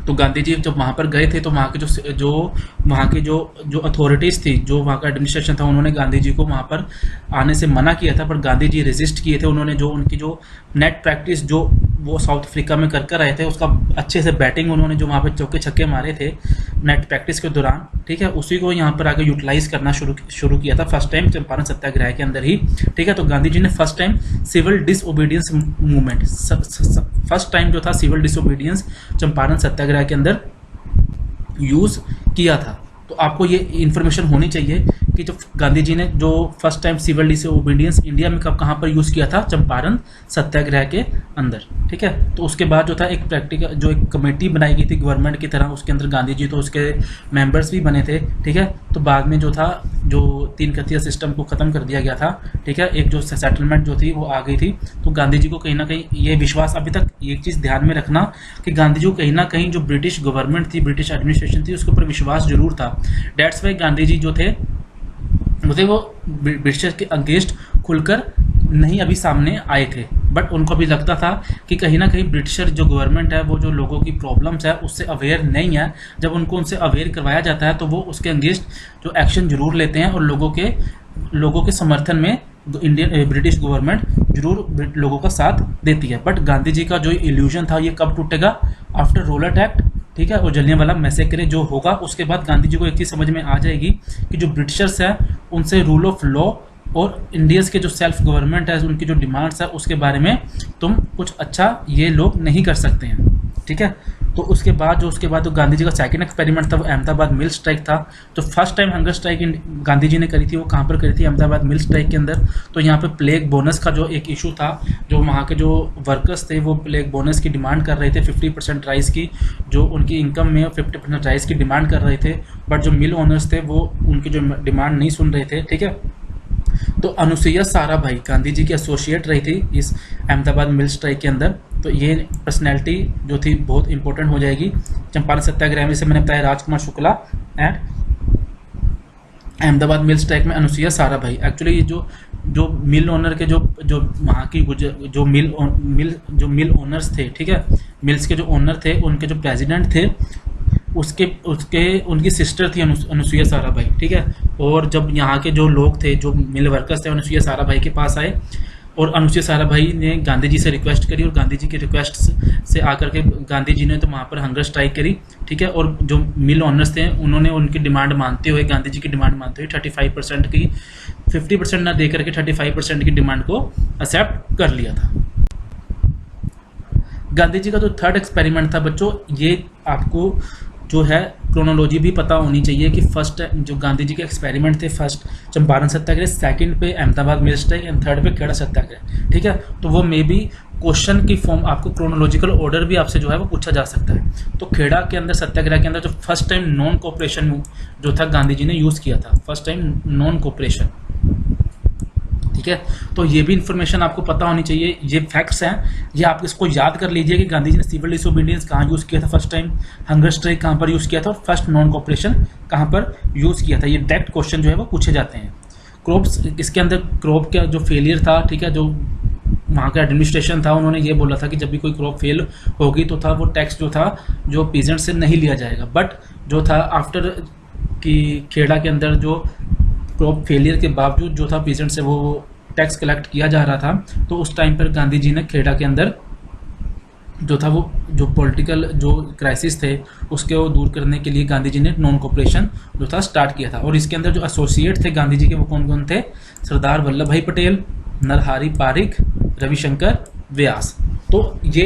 तो गांधी जी जब वहाँ पर गए थे तो वहाँ के जो अथॉरिटीज़ थी, जो वहाँ का एडमिनिस्ट्रेशन था, उन्होंने गांधी जी को वहाँ पर आने से मना किया था, पर गांधी जी रेजिस्ट किए थे। उन्होंने जो उनकी जो नेट प्रैक्टिस जो वो साउथ अफ्रीका में कर आए थे उसका अच्छे से बैटिंग उन्होंने जो वहाँ पर चौके छक्के मारे थे नेट प्रैक्टिस के दौरान, ठीक है, उसी को यहाँ पर आगे यूटिलाइज करना शुरू किया था फर्स्ट टाइम चंपारण सत्याग्रह के अंदर ही, ठीक है। तो गांधी जी ने first time civil disobedience movement, first time जो था सिविल डिसओबीडियंस चंपारण सत्याग्रह के अंदर यूज किया था। तो आपको ये इन्फॉर्मेशन होनी चाहिए कि जब गांधी जी ने जो first time civil disobedience India में कहाँ पर यूज़ किया था, चंपारण सत्याग्रह के अंदर, ठीक है। तो उसके बाद जो था एक प्रैक्टिकल जो एक कमेटी बनाई गई थी गवर्नमेंट की तरह, उसके अंदर गांधी जी तो उसके मेंबर्स भी बने थे, ठीक है। तो बाद में जो था जो 3 गठिया सिस्टम को ख़त्म कर दिया गया था, ठीक है, एक जो सेटलमेंट जो थी वो आ गई थी। तो गांधी जी को कहीं ना कहीं ये विश्वास, अभी तक एक चीज़ ध्यान में रखना कि गांधी जी को कहीं ना कहीं जो ब्रिटिश गवर्नमेंट थी, ब्रिटिश एडमिनिस्ट्रेशन थी, उसके ऊपर विश्वास जरूर था। डेट्स वाई गांधी जी जो थे वो ब्रिटिशर्स के अगेंस्ट खुलकर नहीं अभी सामने आए थे, बट उनको भी लगता था कि कहीं ना कहीं ब्रिटिशर जो गवर्नमेंट है वो जो लोगों की प्रॉब्लम्स है उससे अवेयर नहीं है। जब उनको उनसे अवेयर करवाया जाता है तो वो उसके अगेंस्ट जो एक्शन जरूर लेते हैं और लोगों के समर्थन में ब्रिटिश गवर्नमेंट जरूर लोगों का साथ देती है। बट गांधी जी का जो इल्यूजन था ये कब टूटेगा, आफ्टर रोलट एक्ट, ठीक है, और जलियांवाला मैसेकर जो होगा उसके बाद गांधी जी को एक चीज़ समझ में आ जाएगी कि जो ब्रिटिशर्स हैं उनसे रूल ऑफ लॉ और इंडियंस के जो सेल्फ गवर्नमेंट है उनकी जो डिमांड्स है उसके बारे में तुम कुछ अच्छा ये लोग नहीं कर सकते हैं, ठीक है। तो उसके बाद जो गांधी जी का सेकंड एक्सपेरिमेंट था वो अहमदाबाद मिल स्ट्राइक था। तो first time hunger strike Gandhi ji ने करी थी वो कहाँ पर करी थी, अहमदाबाद मिल स्ट्राइक के अंदर। तो यहाँ पे प्लेग बोनस का जो एक इशू था, जो वहाँ के जो वर्कर्स थे वो प्लेग बोनस की डिमांड कर रहे थे, 50% राइस की, जो उनकी इनकम में 50% राइस की डिमांड कर रहे थे। बट जो मिल ओनर्स थे वो उनकी जो डिमांड नहीं सुन रहे थे, ठीक है। तो अनुसुईया साराभाई गांधी जी की एसोसिएट रही थी इस अहमदाबाद मिल स्ट्राइक के अंदर। तो ये पर्सनैलिटी जो थी बहुत इंपॉर्टेंट हो जाएगी। चंपारण सत्याग्रह में, जैसे मैंने बताया, Rajkumar Shukla and Ahmedabad mill strike में अनुसुईया साराभाई। एक्चुअली ये जो मिल ओनर के जो वहाँ की जो मिल ओनर्स थे, ठीक है, मिल्स के जो ओनर थे, उनके जो प्रेसिडेंट थे, उनकी सिस्टर थी अनुसुईया साराभाई, ठीक है। और जब यहाँ के जो लोग थे, जो मिल वर्कर्स थे, अनुसुईया साराभाई के पास आए और अनुसुईया साराभाई ने गांधी जी से रिक्वेस्ट करी और गांधी जी की रिक्वेस्ट से आकर के गांधी जी ने तो वहाँ पर हंगर स्ट्राइक करी, ठीक है। और जो मिल ओनर्स थे उन्होंने उनकी डिमांड मानते हुए, गांधी जी की डिमांड मानते हुए 35% की, 50% ना दे करके 35% की डिमांड को एक्सेप्ट कर लिया था। गांधी जी का जो थर्ड एक्सपेरिमेंट था बच्चों, ये आपको जो है क्रोनोलॉजी भी पता होनी चाहिए कि फर्स्ट जो गांधी जी के एक्सपेरिमेंट थे, फर्स्ट चंपारण सत्याग्रह, सेकंड पे Ahmedabad mill strike and third पे खेड़ा सत्याग्रह, ठीक है। तो वो मे बी क्वेश्चन की फॉर्म आपको क्रोनोलॉजिकल ऑर्डर भी आपसे जो है वो पूछा जा सकता है। तो खेड़ा के अंदर, सत्याग्रह के अंदर जो फर्स्ट टाइम नॉन कोऑपरेशन जो था गांधी जी ने यूज़ किया था, फर्स्ट टाइम नॉन कोऑपरेशन, ठीक है। तो ये भी इन्फॉर्मेशन आपको पता होनी चाहिए, ये फैक्ट्स हैं, ये आप इसको याद कर लीजिए कि गांधी जी ने सिविल डिसोबीडियंस कहाँ यूज़ किया था फर्स्ट टाइम, हंगर स्ट्राइक कहाँ पर यूज़ किया था और फर्स्ट नॉन कोऑपरेशन कहाँ पर यूज़ किया था। ये डायरेक्ट क्वेश्चन जो है वो पूछे जाते हैं। क्रॉप्स, इसके अंदर क्रॉप का जो फेलियर था, ठीक है, जो वहाँ का एडमिनिस्ट्रेशन था, उन्होंने ये बोला था कि जब भी कोई क्रॉप फेल होगी तो था वो टैक्स जो था जो पीजेंट से नहीं लिया जाएगा। बट जो था आफ्टर कि खेड़ा के अंदर जो क्रॉप फेलियर के बावजूद जो था पीजेंट से वो टैक्स कलेक्ट किया जा रहा था, तो उस टाइम पर गांधी जी ने खेड़ा के अंदर जो था वो जो पॉलिटिकल जो क्राइसिस थे उसके वो दूर करने के लिए गांधी जी ने नॉन कोऑपरेशन जो था स्टार्ट किया था। और इसके अंदर जो एसोसिएट थे गांधी जी के वो कौन कौन थे, सरदार वल्लभ भाई पटेल, नरहरि पारिक, रविशंकर व्यास। तो ये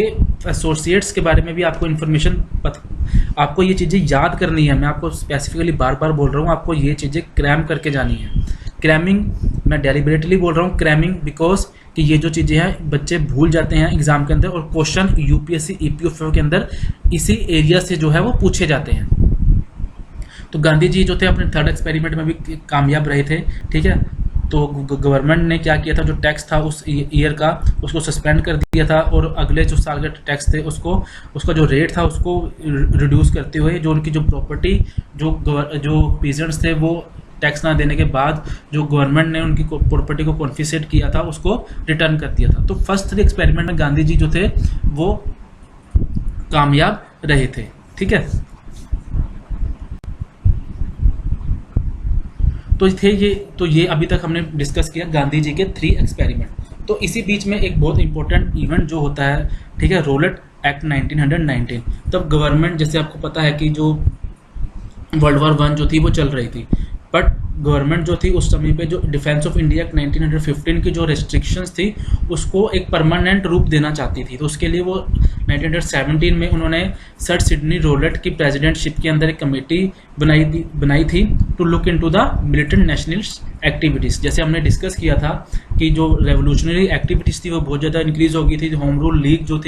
एसोसिएट्स के बारे में भी आपको इन्फॉर्मेशन आपको ये चीज़ें याद करनी है। मैं आपको स्पेसिफिकली बार बार बोल रहा हूँ, आपको ये चीज़ें क्रैम करके जानी है। क्रैमिंग, मैं डेलिबरेटली बोल रहा हूँ क्रैमिंग, बिकॉज कि ये जो चीज़ें हैं बच्चे भूल जाते हैं एग्जाम के अंदर, और क्वेश्चन यूपीएससी ईपीएफओ के अंदर इसी एरिया से जो है वो पूछे जाते हैं। तो गांधी जी जो थे अपने थर्ड एक्सपेरिमेंट में भी कामयाब रहे थे, ठीक है। तो गवर्नमेंट ने क्या किया था, जो टैक्स था उस ईयर का उसको सस्पेंड कर दिया था, और अगले जो साल के टैक्स थे उसका जो रेट था उसको रिड्यूस करते हुए जो उनकी जो प्रॉपर्टी जो पीजेंट्स थे वो टैक्स ना देने के बाद जो गवर्नमेंट ने उनकी प्रॉपर्टी को कॉन्फिस्केट किया था उसको रिटर्न कर दिया था। तो फर्स्ट 3 एक्सपेरिमेंट में गांधी जी जो थे वो कामयाब रहे थे, ठीक है। तो ये अभी तक हमने डिस्कस किया गांधी जी के 3 एक्सपेरिमेंट। तो इसी बीच में एक बहुत इंपॉर्टेंट इवेंट जो होता है, ठीक है, रोलेट एक्ट 1919। तब गवर्नमेंट, जैसे आपको पता है कि जो वर्ल्ड वॉर 1 जो थी वो चल रही थी, बट गवर्नमेंट जो थी उस समय पे जो डिफेंस ऑफ इंडिया एक्ट 1915 की जो रेस्ट्रिक्शंस थी उसको एक परमानेंट रूप देना चाहती थी। तो उसके लिए वो 1917 में उन्होंने सर सिडनी रोलेट की प्रेसिडेंटशिप के अंदर एक कमेटी बनाई थी to look into the militant nationalist activities. जैसे हमने डिस्कस किया था कि जो रेवोल्यूशनरी एक्टिविटीज़ थी वो बहुत ज़्यादा इंक्रीज़ हो गई थी। होम रूल लीग जो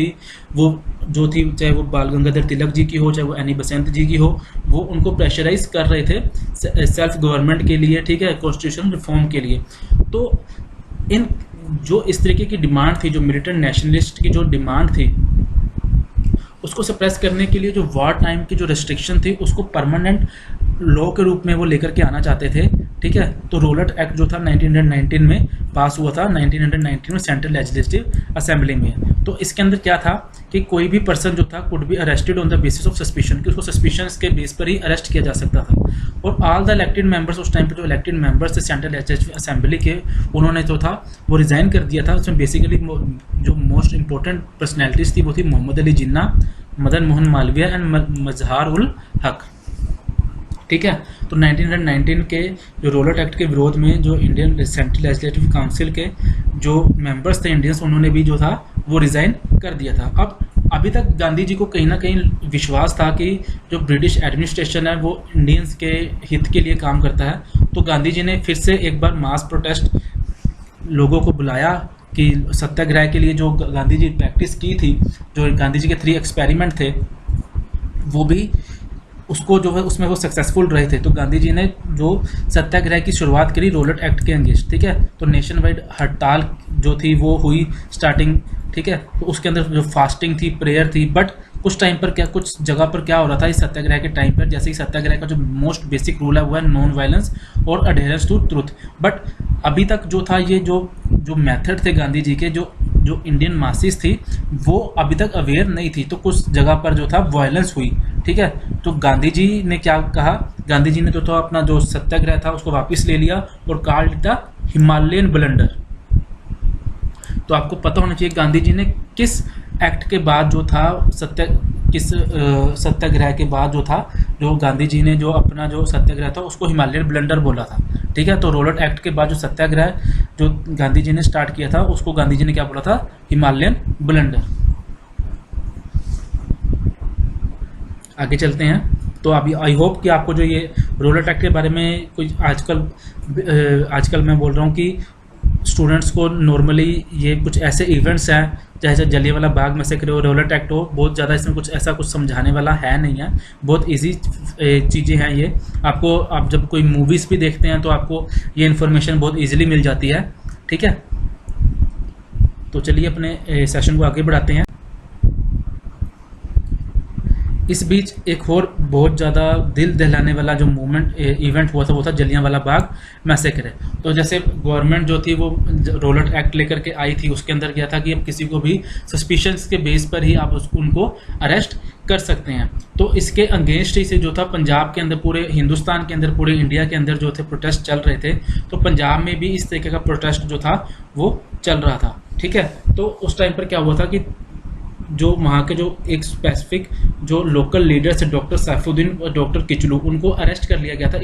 थी चाहे वो बाल गंगाधर तिलक जी की हो, चाहे वो एनी बसंत जी की हो, वो उनको प्रेशराइज कर रहे थे सेल्फ गवर्नमेंट के लिए, ठीक है, कॉन्स्टिट्यूशन रिफॉर्म के लिए। तो इन जो इस तरीके की डिमांड थी, जो मिलिटेंट नेशनलिस्ट की जो डिमांड थी उसको सप्रेस करने के लिए जो वॉर टाइम की जो रेस्ट्रिक्शन थी उसको परमानेंट लॉ के रूप में वो लेकर के आना चाहते थे, ठीक है। तो रोलेट एक्ट जो था 1919 में पास हुआ था, 1919 में सेंट्रल लेजिस्लेटिव असेंबली में। तो इसके अंदर क्या था कि कोई भी पर्सन जो था could be arrested on the basis of suspicion, कि उसको सस्पिशन के बेस पर ही अरेस्ट किया जा सकता था। और ऑल द इलेक्टेड मेंबर्स, उस टाइम पे जो इलेक्टेड मेंबर्स थे सेंट्रल लेजिस्लेटिव असेंबली के, उन्होंने जो था वो रिजाइन कर दिया था। उसमें बेसिकली जो मोस्ट इंपॉर्टेंट पर्सनैलिटीज थी वो थी मोहम्मद अली जिन्ना, मदन मोहन मालवीय एंड मजहार उल हक, ठीक है। तो 1919 के जो रोलेट एक्ट के विरोध में जो इंडियन सेंट्रल लेजिस्लेटिव काउंसिल के जो मेंबर्स थे इंडियंस, उन्होंने भी जो था वो रिज़ाइन कर दिया था। अब अभी तक गांधी जी को कहीं ना कहीं विश्वास था कि जो ब्रिटिश एडमिनिस्ट्रेशन है वो इंडियंस के हित के लिए काम करता है। तो गांधी जी ने फिर से एक बार मास प्रोटेस्ट लोगों को बुलाया कि सत्याग्रह के लिए जो गांधी जी प्रैक्टिस की थी, जो गांधी जी के 3 एक्सपेरिमेंट थे, वो भी उसको जो है उसमें वो सक्सेसफुल रहे थे। तो गांधी जी ने जो सत्याग्रह की शुरुआत करी रोलेट एक्ट के अगेंस्ट, ठीक है। तो नेशन वाइड हड़ताल जो थी वो हुई स्टार्टिंग, ठीक है। तो उसके अंदर जो फास्टिंग थी, प्रेयर थी, बट कुछ टाइम पर क्या, कुछ जगह पर क्या हो रहा था इस सत्याग्रह के टाइम पर, जैसे कि सत्याग्रह का जो मोस्ट बेसिक रूल है वो है नॉन वायलेंस और अडेरेंस टू ट्रुथ। बट अभी तक जो था ये जो मेथड थे गांधी जी के, जो इंडियन मासिस थी वो अभी तक अवेयर नहीं थी। तो कुछ जगह पर जो था वायलेंस हुई, ठीक है। तो गांधी जी ने क्या कहा, गांधी जी ने जो था अपना जो सत्याग्रह था उसको वापस ले लिया और called it the Himalayan blunder. तो आपको पता होना चाहिए गांधी जी ने किस एक्ट के बाद जो था सत्याग्रह के बाद जो था, जो गांधी जी ने जो अपना जो सत्याग्रह था उसको हिमालयन ब्लंडर बोला था, ठीक है। तो रोलेट एक्ट के बाद जो सत्याग्रह जो गांधी जी ने स्टार्ट किया था उसको गांधी जी ने क्या बोला था, हिमालयन ब्लंडर। आगे चलते हैं। तो अभी आई होप कि आपको जो ये रोलेट एक्ट के बारे में कुछ आजकल मैं बोल रहा हूँ कि स्टूडेंट्स को नॉर्मली ये कुछ ऐसे इवेंट्स हैं जैसे जलियांवाला बाग मैसेकर हो, रोलेट एक्ट हो, बहुत ज़्यादा इसमें कुछ ऐसा कुछ समझाने वाला है नहीं है, बहुत इजी चीज़ें हैं ये। आपको आप जब कोई मूवीज़ भी देखते हैं तो आपको ये इन्फॉर्मेशन बहुत इजीली मिल जाती है, ठीक है। तो चलिए अपने सेशन को आगे बढ़ाते हैं। इस बीच एक और बहुत ज़्यादा दिल दहलाने वाला जो इवेंट हुआ था वो था जलियांवाला बाग मैसेकर। तो जैसे गवर्नमेंट जो थी वो रोलेट एक्ट लेकर के आई थी, उसके अंदर क्या था कि अब किसी को भी सस्पिशंस के बेस पर ही आप उनको अरेस्ट कर सकते हैं। तो इसके अगेंस्ट ही से जो था पंजाब के अंदर, पूरे हिंदुस्तान के अंदर, पूरे इंडिया के अंदर जो थे प्रोटेस्ट चल रहे थे। तो पंजाब में भी इस तरीके का प्रोटेस्ट जो था वो चल रहा था, ठीक है। तो उस टाइम पर क्या हुआ था कि जो वहाँ के जो एक स्पेसिफिक जो लोकल लीडर्स थे, डॉक्टर सैफुद्दीन और डॉक्टर किचलू, उनको अरेस्ट कर लिया गया था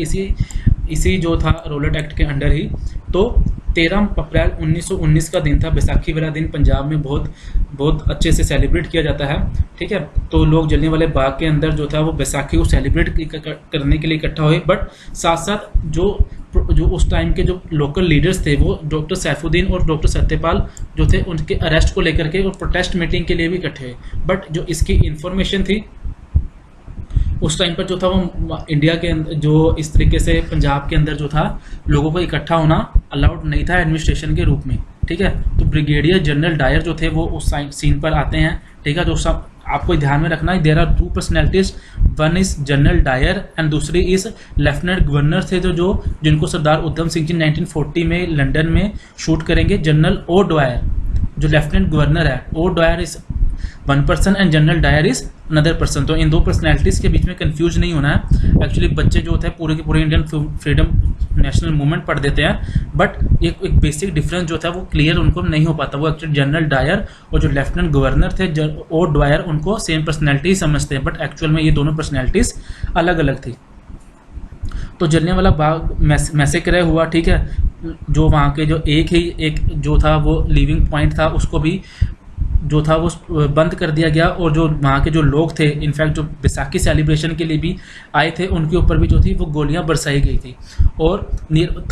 इसी जो था रोलेट एक्ट के अंडर ही। तो 13 अप्रैल 1919 का दिन था, बैसाखी वाला दिन पंजाब में बहुत अच्छे से सेलिब्रेट किया जाता है, ठीक है। तो लोग जलियांवाले बाग के अंदर जो था वो बैसाखी को सेलिब्रेट करने के लिए इकट्ठा हुए। बट साथ साथ जो उस टाइम के जो लोकल लीडर्स थे वो डॉक्टर सैफुद्दीन और डॉक्टर सत्यपाल जो थे उनके अरेस्ट को लेकर के और प्रोटेस्ट मीटिंग के लिए भी इकट्ठे हुए। बट जो इसकी इंफॉर्मेशन थी उस टाइम पर जो था वो इंडिया के अंदर, जो इस तरीके से पंजाब के अंदर जो था लोगों को इकट्ठा होना अलाउड नहीं था एडमिनिस्ट्रेशन के रूप में, ठीक है। तो ब्रिगेडियर जनरल डायर जो थे वो उस सीन पर आते हैं, ठीक है। तो आपको ध्यान में रखना है, there are 2 personalities, one is general Dyer and दूसरी इज लेफ्टिनेंट गवर्नर थे जिनको सरदार उधम सिंह जी 1940 में लंदन में शूट करेंगे। जनरल ओ डवायर जो लेफ्टिनेंट गवर्नर है, O Dwyer is 1 person and General Dyer is another person. तो इन 2 पर्सनैलिटीज़ के बीच में कंफ्यूज नहीं होना है। एक्चुअली बच्चे जो होते हैं पूरे के पूरे इंडियन फ्रीडम नेशनल मूवमेंट पढ़ देते हैं, बट एक बेसिक डिफरेंस जो था वो क्लियर उनको नहीं हो पाता। वो एक्चुअली जनरल डायर और जो लेफ्टिनेंट गवर्नर थे ओ डवायर उनको सेम पर्सनैलिटी समझते हैं, बट एक्चुअल में ये दोनों पर्सनैलिटीज़ अलग अलग थी। तो जलियांवाला बाग मैसेकर हुआ, ठीक है। जो वहाँ के जो एक जो था वो लिविंग पॉइंट था उसको भी जो था वो बंद कर दिया गया, और जो वहाँ के जो लोग थे इनफैक्ट जो बैसाखी सेलिब्रेशन के लिए भी आए थे उनके ऊपर भी जो थी वो गोलियां बरसाई गई थी, और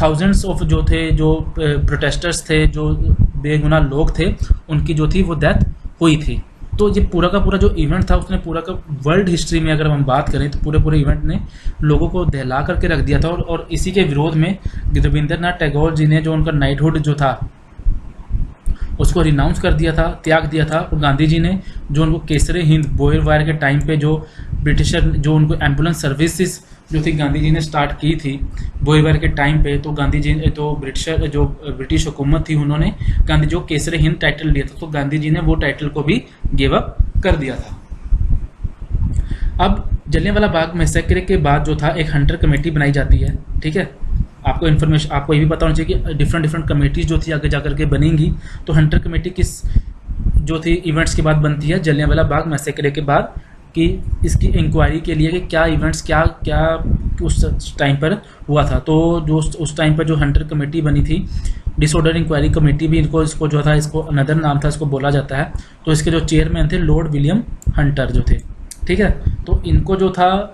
थाउजेंड्स ऑफ जो थे जो प्रोटेस्टर्स थे, जो बेगुनाह लोग थे, उनकी जो थी वो डेथ हुई थी। तो ये पूरा का पूरा जो इवेंट था उसने पूरा का वर्ल्ड हिस्ट्री में अगर हम बात करें तो पूरे इवेंट ने लोगों को दहला करके रख दिया था। और इसी के विरोध में रविंद्रनाथ टैगोर जी ने जो उनका नाइटहुड जो था उसको रिनाउंस कर दिया था, त्याग दिया था। और गांधी जी ने जो उनको केसरे हिंद बोयर वायर के टाइम पे जो ब्रिटिशर जो उनको एम्बुलेंस सर्विसेज जो थी गांधी जी ने स्टार्ट की थी बोयर वायर के टाइम पे, तो गांधी जी तो ब्रिटिश हुकूमत थी उन्होंने गांधी जो केसरे हिंद टाइटल लिया था, तो गांधी जी ने वो टाइटल को भी गिव अप कर दिया था। अब जलियांवाला बाग मैसेकर के बाद जो था एक हंटर कमेटी बनाई जाती है, ठीक है। आपको इन्फॉर्मेशन आपको ये भी पता होना चाहिए कि डिफरेंट कमेटीज जो थी आगे जाकर के बनेंगी। तो हंटर कमेटी किस जो थी इवेंट्स के बाद बनती है जलियांवाला बाग मैसेकर के बाद, कि इसकी इंक्वायरी के लिए कि क्या इवेंट्स क्या उस टाइम पर हुआ था। तो जो उस टाइम पर जो हंटर कमेटी बनी थी डिसऑर्डर इंक्वायरी कमेटी भी इसको जो था, इसको अनदर नाम था, इसको बोला जाता है। तो इसके जो चेयरमैन थे लॉर्ड विलियम हंटर जो थे, ठीक है। तो इनको जो था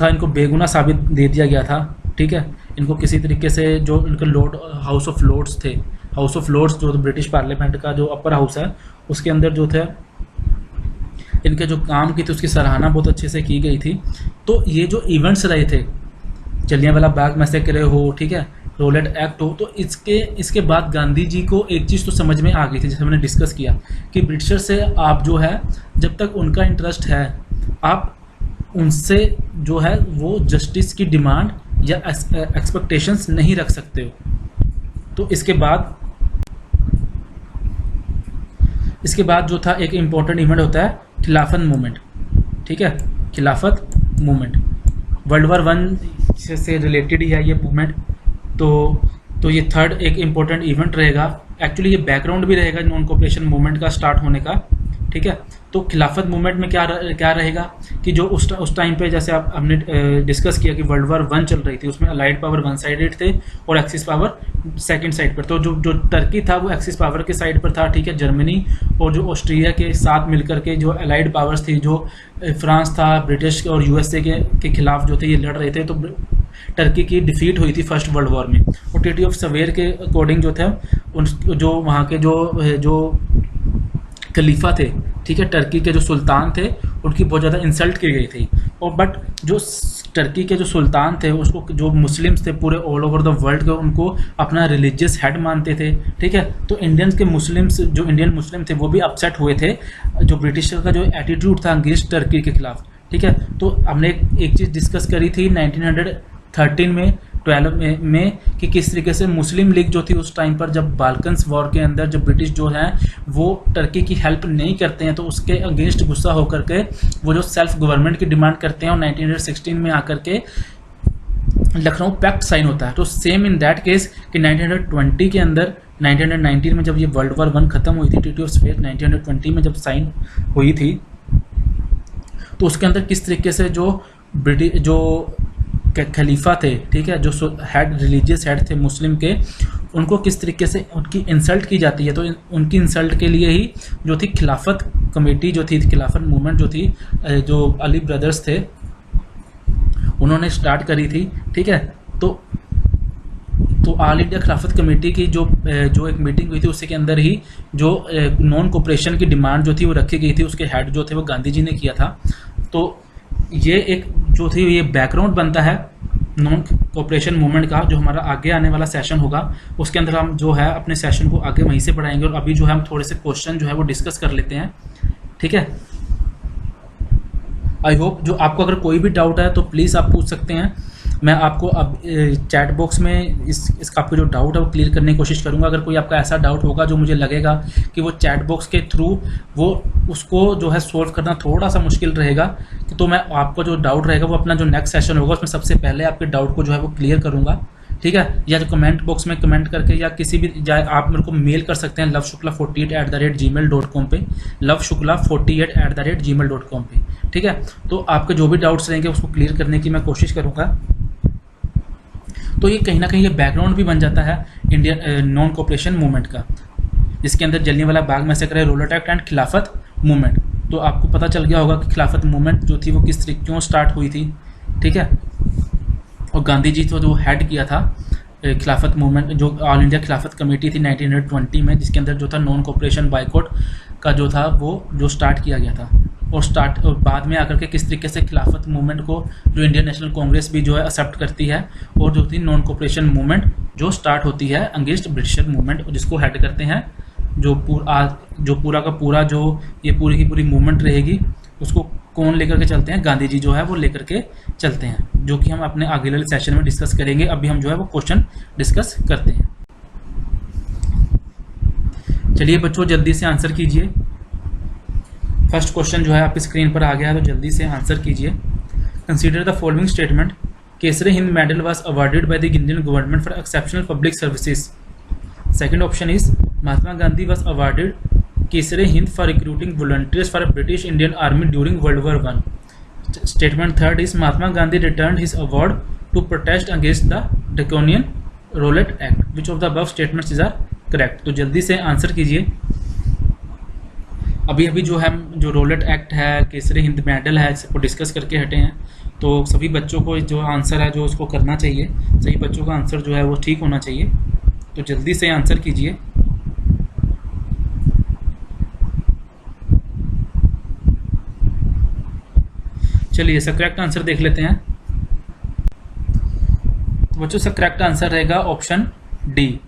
इनको बेगुनाह साबित दे दिया गया था, ठीक है। इनको किसी तरीके से जो इनके लॉर्ड हाउस ऑफ लॉर्ड्स थे, हाउस ऑफ लॉर्ड्स जो ब्रिटिश पार्लियामेंट का जो अपर हाउस है, उसके अंदर जो थे इनके जो काम की थी उसकी सराहना बहुत अच्छे से की गई थी। तो ये जो इवेंट्स रहे थे, जलियांवाला बाग मैसेकर हो, ठीक है, रोलेट एक्ट हो, तो इसके बाद गांधी जी को एक चीज़ तो समझ में आ गई थी, जैसे हमने डिस्कस किया कि ब्रिटिशर से आप जो है, जब तक उनका इंटरेस्ट है, आप उनसे जो है वो जस्टिस की डिमांड या एक्सपेक्टेशंस नहीं रख सकते हो। तो इसके बाद जो था एक इम्पॉर्टेंट इवेंट होता है खिलाफत मूवमेंट, ठीक है। खिलाफत मूवमेंट वर्ल्ड वार 1 से रिलेटेड ही है ये मूवमेंट। तो ये थर्ड एक इम्पोर्टेंट इवेंट रहेगा। एक्चुअली ये बैकग्राउंड भी रहेगा नॉन कोऑपरेशन मूवमेंट का स्टार्ट होने का, ठीक है। तो खिलाफत मूवमेंट में क्या रहेगा कि जो उस टाइम पे, जैसे हमने डिस्कस किया कि वर्ल्ड वार 1 चल रही थी, उसमें अलाइड पावर वन साइडेड थे और एक्सिस पावर सेकंड साइड पर। तो जो टर्की था वो एक्सिस पावर के साइड पर था, ठीक है। जर्मनी और जो ऑस्ट्रिया के साथ मिलकर के जो अलाइड पावर्स थी, जो फ्रांस था, ब्रिटिश और यूएसए के खिलाफ जो थे ये लड़ रहे थे। तो टर्की की डिफीट हुई थी फर्स्ट वर्ल्ड वॉर में। और ट्रीटी ऑफ सवेयर के अकॉर्डिंग जो थे जो वहाँ के जो खलीफा थे, ठीक है, टर्की के जो सुल्तान थे, उनकी बहुत ज़्यादा इंसल्ट की गई थी। और बट जो टर्की के जो सुल्तान थे, उसको जो मुस्लिम्स थे पूरे ऑल ओवर द वर्ल्ड के, उनको अपना रिलीजियस हेड मानते थे, ठीक है। तो इंडियंस के मुस्लिम्स, जो इंडियन मुस्लिम थे, वो भी अपसेट हुए थे जो ब्रिटिशर का जो एटीट्यूड था अंग्रेज टर्की के खिलाफ, ठीक है। तो हमने एक चीज़ डिस्कस करी थी 1913 में 12 में कि किस तरीके से मुस्लिम लीग जो थी उस टाइम पर, जब बाल्कन्स वॉर के अंदर जब ब्रिटिश जो हैं वो टर्की की हेल्प नहीं करते हैं, तो उसके अगेंस्ट गुस्सा होकर के वो जो सेल्फ गवर्नमेंट की डिमांड करते हैं, और 1916 में आकर के लखनऊ पैक्ट साइन होता है। तो सेम इन दैट केस कि 1920 के अंदर 1919 में जब ये वर्ल्ड वॉर 1 खत्म हुई थी, ट्रीटी ऑफ सवेयर 1920 में जब साइन हुई थी, तो उसके अंदर किस तरीके से जो ब्रिटिश जो खलीफा थे, ठीक है, जो हेड रिलीजियस हेड थे मुस्लिम के, उनको किस तरीके से उनकी इंसल्ट की जाती है। तो उनकी इंसल्ट के लिए ही जो थी खिलाफत कमेटी जो थी, खिलाफत मूवमेंट जो थी, जो अली ब्रदर्स थे उन्होंने स्टार्ट करी थी, ठीक है। तो ऑल इंडिया खिलाफत कमेटी की जो एक मीटिंग हुई थी, उसके अंदर ही जो नॉन कोऑपरेशन की डिमांड जो थी वो रखी गई थी। उसके हेड जो थे वो गांधी जी ने किया था। तो ये एक जो थी ये बैकग्राउंड बनता है नॉन कोऑपरेशन मूवमेंट का। जो हमारा आगे आने वाला सेशन होगा उसके अंदर हम जो है अपने सेशन को आगे वहीं से पढ़ाएंगे। और अभी जो है हम थोड़े से क्वेश्चन जो है वो डिस्कस कर लेते हैं, ठीक है। आई होप जो आपको अगर कोई भी डाउट है तो प्लीज़ आप पूछ सकते हैं। मैं आपको अब चैट बॉक्स में इसका आपको जो डाउट है वो क्लियर करने की कोशिश करूंगा। अगर कोई आपका ऐसा डाउट होगा जो मुझे लगेगा कि वो चैट बॉक्स के थ्रू वो उसको जो है सोल्व करना थोड़ा सा मुश्किल रहेगा, तो मैं आपको जो डाउट रहेगा वो अपना जो नेक्स्ट सेशन होगा उसमें सबसे पहले आपके डाउट को जो है वो क्लियर करूँगा, ठीक है। या जो कमेंट बॉक्स में कमेंट करके या किसी भी आप मेरे को मेल कर सकते हैं loveshukla48@gmail.com पे, loveshukla48@gmail.com पे, ठीक है। तो आपके जो भी डाउट्स रहेंगे उसको क्लियर करने की मैं कोशिश करूँगा। तो ये कहीं ना कहीं ये बैकग्राउंड भी बन जाता है इंडियन नॉन कोऑपरेशन मूवमेंट का, जिसके अंदर Jallianwala Bagh massacre, roulette Act and खिलाफत मूवमेंट। तो आपको पता चल गया होगा कि खिलाफत मूवमेंट जो थी वो किस तरीके क्यों स्टार्ट हुई थी, ठीक है। और गांधी जी तो जो हेड किया था खिलाफत मूवमेंट, जो ऑल इंडिया खिलाफत कमेटी थी 1920 में, जिसके अंदर जो था नॉन कोऑपरेशन बाइकआउट का जो था वो जो स्टार्ट किया गया था। और बाद में आकर के किस तरीके से खिलाफत मूवमेंट को जो इंडियन नेशनल कांग्रेस भी जो है एक्सेप्ट करती है, और जो थी नॉन कोऑपरेशन मूवमेंट जो स्टार्ट होती है अगेंस्ट ब्रिटिशर मूवमेंट, जिसको हेड करते हैं जो पूरा का पूरा जो ये पूरी की पूरी मूवमेंट रहेगी उसको कौन लेकर के चलते हैं, गांधी जी जो है वो लेकर के चलते हैं, जो कि हम अपने आगे वाले सेशन में डिस्कस करेंगे। अभी हम जो है वो क्वेश्चन डिस्कस करते हैं। चलिए बच्चों जल्दी से आंसर कीजिए। फर्स्ट क्वेश्चन जो है आपकी स्क्रीन पर आ गया है, तो जल्दी से आंसर कीजिए। Consider the following statement. Kesari Hind medal was awarded by the Indian government for exceptional public services. Second option is Mahatma Gandhi was awarded Kesari Hind for recruiting volunteers for British Indian army during world war 1. Statement third is Mahatma Gandhi returned his award to protest against the draconian Rowlatt act, which of the above statements is are correct. तो जल्दी से answer कीजिए। अभी जो हम जो roulette act है, Kesari Hind medal है, इसको डिस्कस करके हटे हैं। तो सभी बच्चों को जो आंसर है जो उसको करना चाहिए, सभी बच्चों का आंसर जो है वो ठीक होना चाहिए। तो जल्दी से आंसर कीजिए। चलिए इसका करेक्ट आंसर देख लेते हैं। तो बच्चों इसका करेक्ट आंसर रहेगा ऑप्शन डी।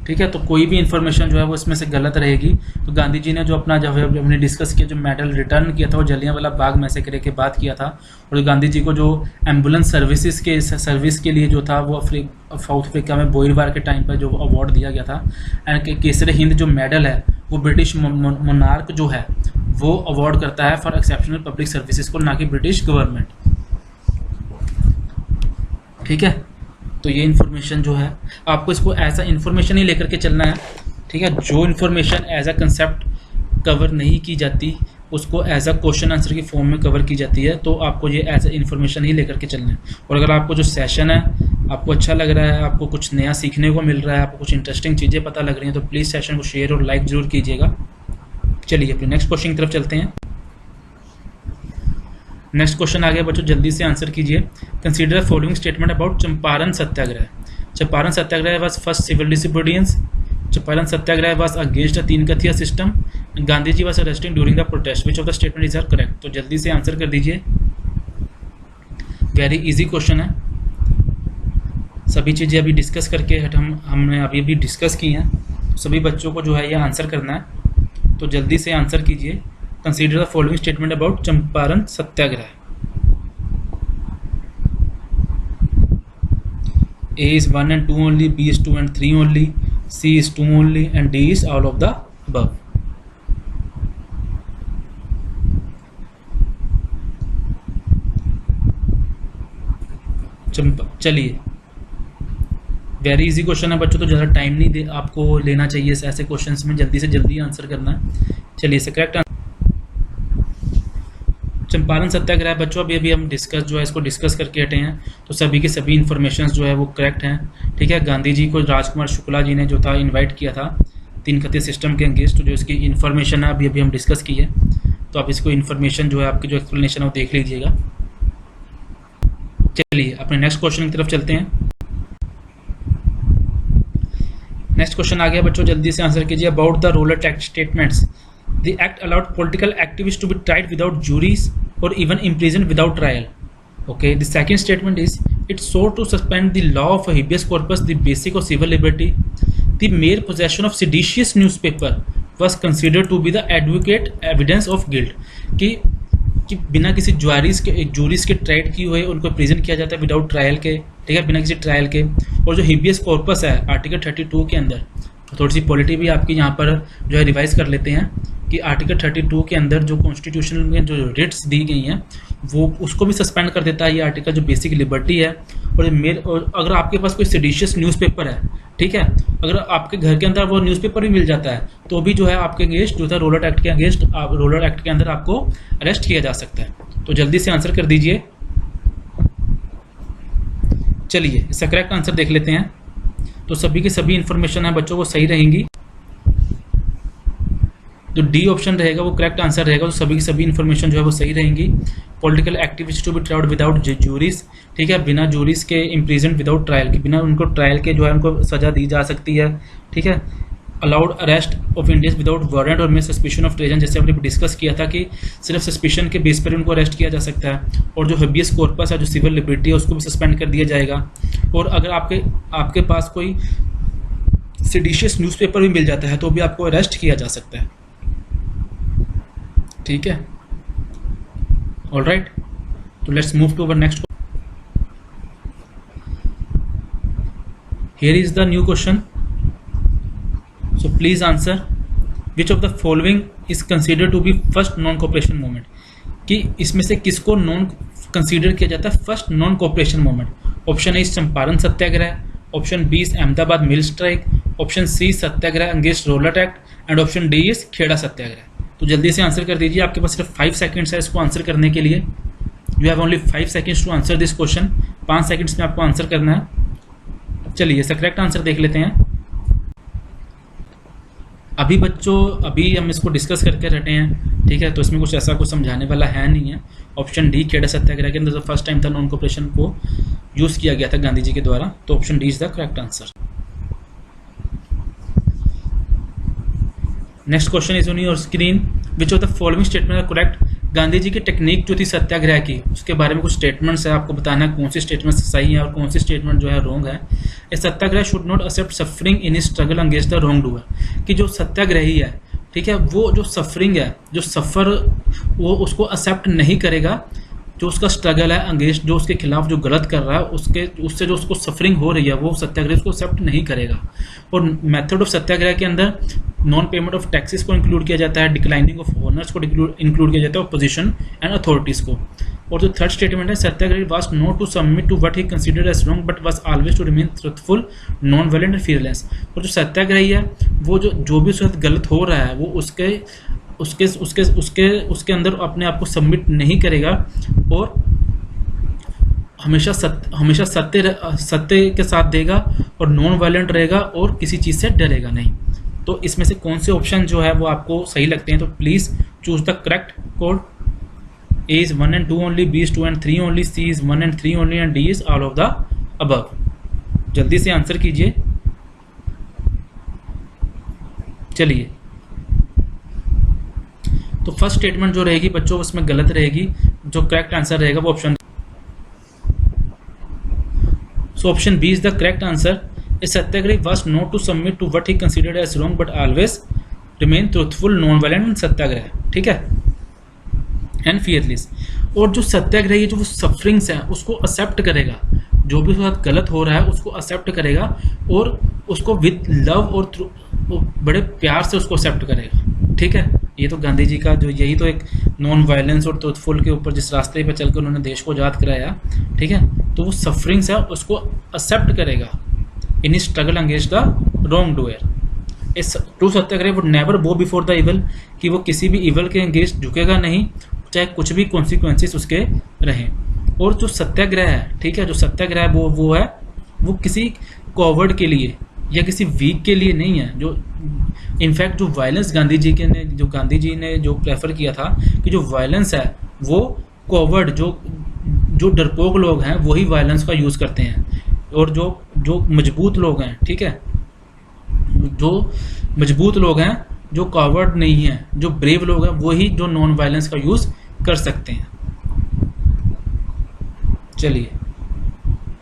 ठीक है, तो कोई भी इंफॉर्मेशन जो है वो इसमें से गलत रहेगी। तो गांधी जी ने जो अपना जब हमने डिस्कस किया, जो मेडल रिटर्न किया था वो जलियांवाला बाग मैसेकर के बाद किया था। और गांधी जी को जो एम्बुलेंस सर्विस के लिए जो था वो साउथ अफ्रीका में बोईरवार के टाइम पर जो अवार्ड दिया गया था। एंड केसरी हिंद जो मेडल है वो ब्रिटिश मोनार्क जो है वो अवार्ड करता है फॉर एक्सेप्शनल पब्लिक सर्विसेज को, ना कि ब्रिटिश गवर्नमेंट। ठीक है, तो ये इन्फॉर्मेशन जो है आपको इसको ऐसा इन्फॉर्मेशन ही लेकर के चलना है। ठीक है, जो information as a concept cover नहीं की जाती उसको एज अ क्वेश्चन आंसर की फॉर्म में कवर की जाती है। तो आपको ये एज अ इन्फॉर्मेशन ही लेकर के चलना है। और अगर आपको जो सेशन है आपको अच्छा लग रहा है, आपको कुछ नया सीखने को मिल रहा है, आपको कुछ इंटरेस्टिंग चीज़ें पता लग रही हैं, तो प्लीज़ सेशन को शेयर और लाइक ज़रूर कीजिएगा। चलिए अपने नेक्स्ट क्वेश्चन की तरफ चलते हैं। नेक्स्ट क्वेश्चन आ गया बच्चों, जल्दी से आंसर कीजिए। Consider following statement about Champaran satyagraha. Champaran satyagraha was first civil disobedience. Champaran satyagraha was against a tinkathia system. Gandhi ji was arresting during the protest, which of the statement is are correct. तो जल्दी से आंसर कर दीजिए। वेरी इजी क्वेश्चन है, सभी चीज़ें अभी डिस्कस करके हमने अभी डिस्कस की हैं। सभी बच्चों को जो है ये आंसर करना है। तो जल्दी से आंसर कीजिए। Consider the following statement about Champaran Satyagraha. A is 1 and 2 only, B is 2 and 3 only, C is 2 only, and D is all of the above. चलिए, वेरी इजी क्वेश्चन है बच्चों, तो ज़्यादा टाइम नहीं दे आपको लेना चाहिए ऐसे क्वेश्चंस में, जल्दी से जल्दी आंसर करना है। चलिए इसे करेक्ट चंपारण सत्याग्रह बच्चों अभी हम डिस्कस जो है इसको डिस्कस करके हटे हैं। तो सभी की सभी इन्फॉर्मेशन जो है वो करेक्ट हैं। ठीक है, गांधी जी को राजकुमार शुक्ला जी ने जो था इनवाइट किया था तीन खतीय सिस्टम के अगेंस्ट। जो इसकी इन्फॉर्मेशन है अभी हम डिस्कस की है। तो आप इसको इन्फॉर्मेशन जो है आपकी जो एक्सप्लेनेशन है वो देख लीजिएगा। चलिए अपने नेक्स्ट क्वेश्चन की तरफ चलते हैं। नेक्स्ट क्वेश्चन आ गया बच्चों, जल्दी से आंसर कीजिए। About the Rowlatt act statements, the act allowed political activists to be tried without juries or even imprisoned without trial. Okay, the second statement is it sought to suspend the law of habeas corpus, the basic of civil liberty. The mere possession of seditious newspaper was considered to be the adequate evidence of guilt. कि बिना किसी juries के tried किए हुए उनको prison किया जाता है विदाउट ट्रायल के। ठीक है, बिना किसी ट्रायल के। और जो हेबियस कॉर्पस है आर्टिकल 32 के अंदर, थोड़ी सी पॉलिटी भी आपकी यहाँ पर जो है रिवाइज कर लेते हैं कि आर्टिकल 32 के अंदर जो कॉन्स्टिट्यूशन में जो रिट्स दी गई हैं वो उसको भी सस्पेंड कर देता है ये आर्टिकल, जो बेसिक लिबर्टी है। और अगर आपके पास कोई सेडिशियस न्यूज़पेपर है, ठीक है, अगर आपके घर के अंदर वो न्यूज़पेपर भी मिल जाता है तो भी जो है आपके अगेंस्ट जो था रोलेट एक्ट के अगेंस्ट रोलेट एक्ट के अंदर आपको अरेस्ट किया जा सकता है। तो जल्दी से आंसर कर दीजिए। चलिए इसका करेक्ट आंसर देख लेते हैं। तो सभी की सभी इंफॉर्मेशन है बच्चों वो सही रहेंगी। जो डी ऑप्शन रहेगा वो करेक्ट आंसर रहेगा। तो सभी की सभी इंफॉर्मेशन जो है वो सही रहेंगी। Political activist to be tried without juries, ठीक है, बिना जूरीज के इम्प्रिजन विदाउट ट्रायल के, बिना उनको ट्रायल के जो है उनको सजा दी जा सकती है। ठीक है, allowed arrest of Indians without warrant और में सस्पिशन ऑफ ट्रेजन, जैसे हमने डिस्कस किया था कि सिर्फ सस्पिशन के बेस पर उनको अरेस्ट किया जा सकता है। और जो हेबियस कॉर्पस है, जो सिविल लिबर्टी है, उसको भी सस्पेंड कर दिया जाएगा। और अगर आपके पास कोई सेडिशियस न्यूज़पेपर भी मिल जाता है तो भी आपको अरेस्ट किया जा सकता है। ठीक है, ऑल राइट, तो let's move to our next. Here is the new question, so please answer which of the following is considered to be first non cooperation movement, कि इसमें से किसको नॉन कंसीडर किया जाता है first non cooperation movement. Option A Champaran satyagraha, option B is Ahmedabad mill strike, option C satyagraha against Rowlatt Act and option D is Kheda satyagraha. तो जल्दी से आंसर कर दीजिए, आपके पास सिर्फ 5 सेकंड्स है इसको आंसर करने के लिए। You have only 5 seconds to answer this question. 5 seconds में आपको आंसर करना है। चलिए इसका करेक्ट आंसर देख लेते हैं। अभी बच्चों अभी हम इसको डिस्कस करके रटे हैं, ठीक है, तो इसमें कुछ ऐसा कुछ समझाने वाला है नहीं है। ऑप्शन डी खेड़ा सत्याग्रह के अंदर फर्स्ट टाइम था नॉन कोऑपरेशन को यूज़ किया गया था गांधी जी के द्वारा, तो option D is the correct answer. Next question is on your screen, which of the following statement are correct. Gandhi ji की टेक्निक जो थी सत्याग्रह की, उसके बारे में कुछ स्टेटमेंट्स है, आपको बताना है कौन सी स्टेटमेंट सही है और कौन सी स्टेटमेंट जो है रॉन्ग है। A satyagraha should not accept suffering in struggle against the wrong doer, कि जो सत्याग्रही है, ठीक है, वो जो सफरिंग है, जो सफ़र, वो उसको एक्सेप्ट नहीं करेगा। जो उसका स्ट्रगल है अगेंस्ट, जो उसके खिलाफ जो गलत कर रहा है, उससे जो उसको सफरिंग हो रही है, वो सत्याग्रह उसको एक्सेप्ट नहीं करेगा। और मेथड ऑफ सत्याग्रह के अंदर नॉन पेमेंट ऑफ टैक्सेस को इंक्लूड किया जाता है, डिक्लाइनिंग ऑफ ऑनर्स को इंक्लूड किया जाता है, ऑपोजिशन एंड अथॉरिटीज़ को। और जो थर्ड स्टेटमेंट है, satyagrahi was not to submit to what he considered as wrong but was always to remain truthful, non violent and fearless. और जो सत्याग्रही है, वो जो भी उसके साथ गलत हो रहा है, वो उसके अंदर अपने आप को सबमिट नहीं करेगा और हमेशा सत्य के साथ देगा और नॉन वायलेंट रहेगा और किसी चीज़ से डरेगा नहीं। तो इसमें से कौन से ऑप्शन जो है वो आपको सही लगते हैं, तो please choose the correct code. A is 1 and 2 only, B is 2 and 3 only, C is 1 and 3 only and D is all of the above. जल्दी से आंसर कीजिए। चलिए, तो फर्स्ट स्टेटमेंट जो रहेगी बच्चों उसमें गलत रहेगी, जो करेक्ट आंसर रहेगा वो option, so option B is the correct answer. A satyagrahi was not to submit to what he considered as wrong but always remain truthful, non violent and satyagraha, ठीक है, एंड फियरलेस। और जो सत्याग्रही जो वो सफरिंग्स है उसको एक्सेप्ट करेगा, जो भी उसके साथ गलत हो रहा है उसको एक्सेप्ट करेगा और उसको विद लव और बड़े प्यार से उसको एक्सेप्ट करेगा, ठीक है। ये तो गांधी जी का जो यही तो एक नॉन वायलेंस और ट्रूथफुल के ऊपर जिस रास्ते पे चलकर उन्होंने देश को आज़ाद कराया, ठीक है, तो वो सफरिंग्स है उसको एक्सेप्ट करेगा इन struggle against the wrong doer. इस ट्रू सत्याग्रह वुड नेवर बो बिफोर द इवल, कि वो किसी भी इवल के अगेंस्ट झुकेगा नहीं, चाहे कुछ भी कॉन्सिक्वेंसेस उसके रहें। और जो सत्याग्रह है, ठीक है, जो सत्याग्रह है वो है वो किसी कॉवर्ड के लिए या किसी वीक के लिए नहीं है। जो इनफैक्ट जो वायलेंस गांधी जी ने जो प्रेफर किया था कि जो वायलेंस है वो कॉवर्ड, जो डरपोक लोग हैं वही वायलेंस का यूज़ करते हैं, और जो मजबूत लोग हैं, ठीक है, जो मजबूत लोग हैं, जो कॉवर्ड नहीं है, जो ब्रेव लोग हैं, वही जो नॉन वायलेंस का यूज़ कर सकते हैं। चलिए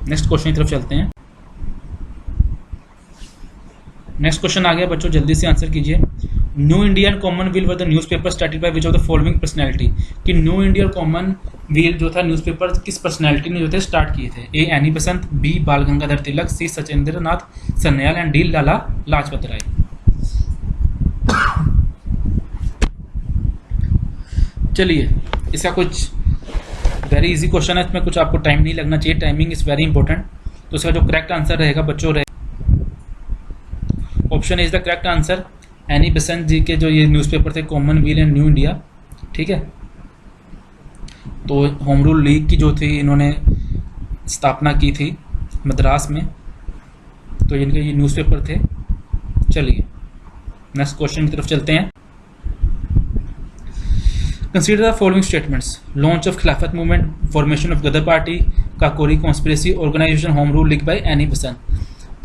नेक्स्ट क्वेश्चन की तरफ चलते हैं। नेक्स्ट क्वेश्चन आ गया बच्चों, जल्दी से आंसर कीजिए। New India and Commonwealth were the newspaper started by which of the following personality, कि न्यू इंडिया और कॉमनवेल्थ जो था न्यूज़पेपर किस पर्सनैलिटी ने जो थे स्टार्ट किए थे। ए एनी बेसेंट, बी बाल गंगाधर तिलक, सी सचिंद्र नाथ सन्याल एंड डी लाला लाजपत राय। चलिए इसका कुछ वेरी इजी क्वेश्चन है, इसमें कुछ आपको टाइम नहीं लगना चाहिए, टाइमिंग इज वेरी इंपॉर्टेंट। तो इसका जो करेक्ट आंसर रहेगा बच्चों option is the correct answer. Annie Besant ji के जो ये न्यूज़पेपर थे कॉमनवेल्थ एंड न्यू इंडिया, ठीक है, तो होम रूल लीग की जो थी इन्होंने स्थापना की थी मद्रास में, तो इनके ये न्यूज़पेपर थे। चलिए नेक्स्ट क्वेश्चन की तरफ चलते हैं। Consider the following statements, launch of Khilafat movement, formation of Ghadar party, Kakori conspiracy, organization home rule league by Annie Besant,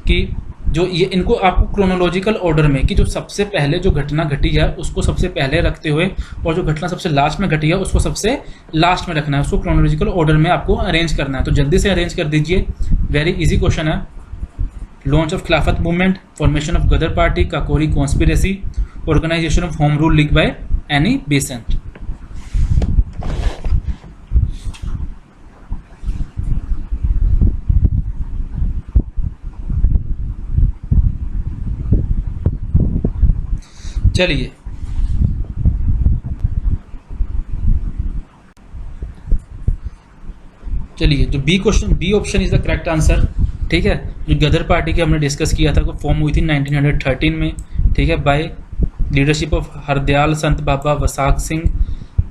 कि जो ये इनको आपको क्रोनोलॉजिकल ऑर्डर में, कि जो सबसे पहले जो घटना घटी है उसको सबसे पहले रखते हुए और जो घटना सबसे लास्ट में घटी है उसको सबसे लास्ट में रखना है, उसको क्रोनोलॉजिकल ऑर्डर में आपको अरेंज करना है। तो जल्दी से अरेंज कर दीजिए, वेरी इजी क्वेश्चन है। Launch of Khilafat movement, formation of Ghadar party, Kakori conspiracy, organisation of home rule league by Annie Besant. चलिए जो B option is the correct answer, ठीक है। जो गदर पार्टी की हमने डिस्कस किया था, वो फॉर्म हुई थी 1913 में, ठीक है, bye leadership of Hardayal, Sant Baba Wasakha Singh,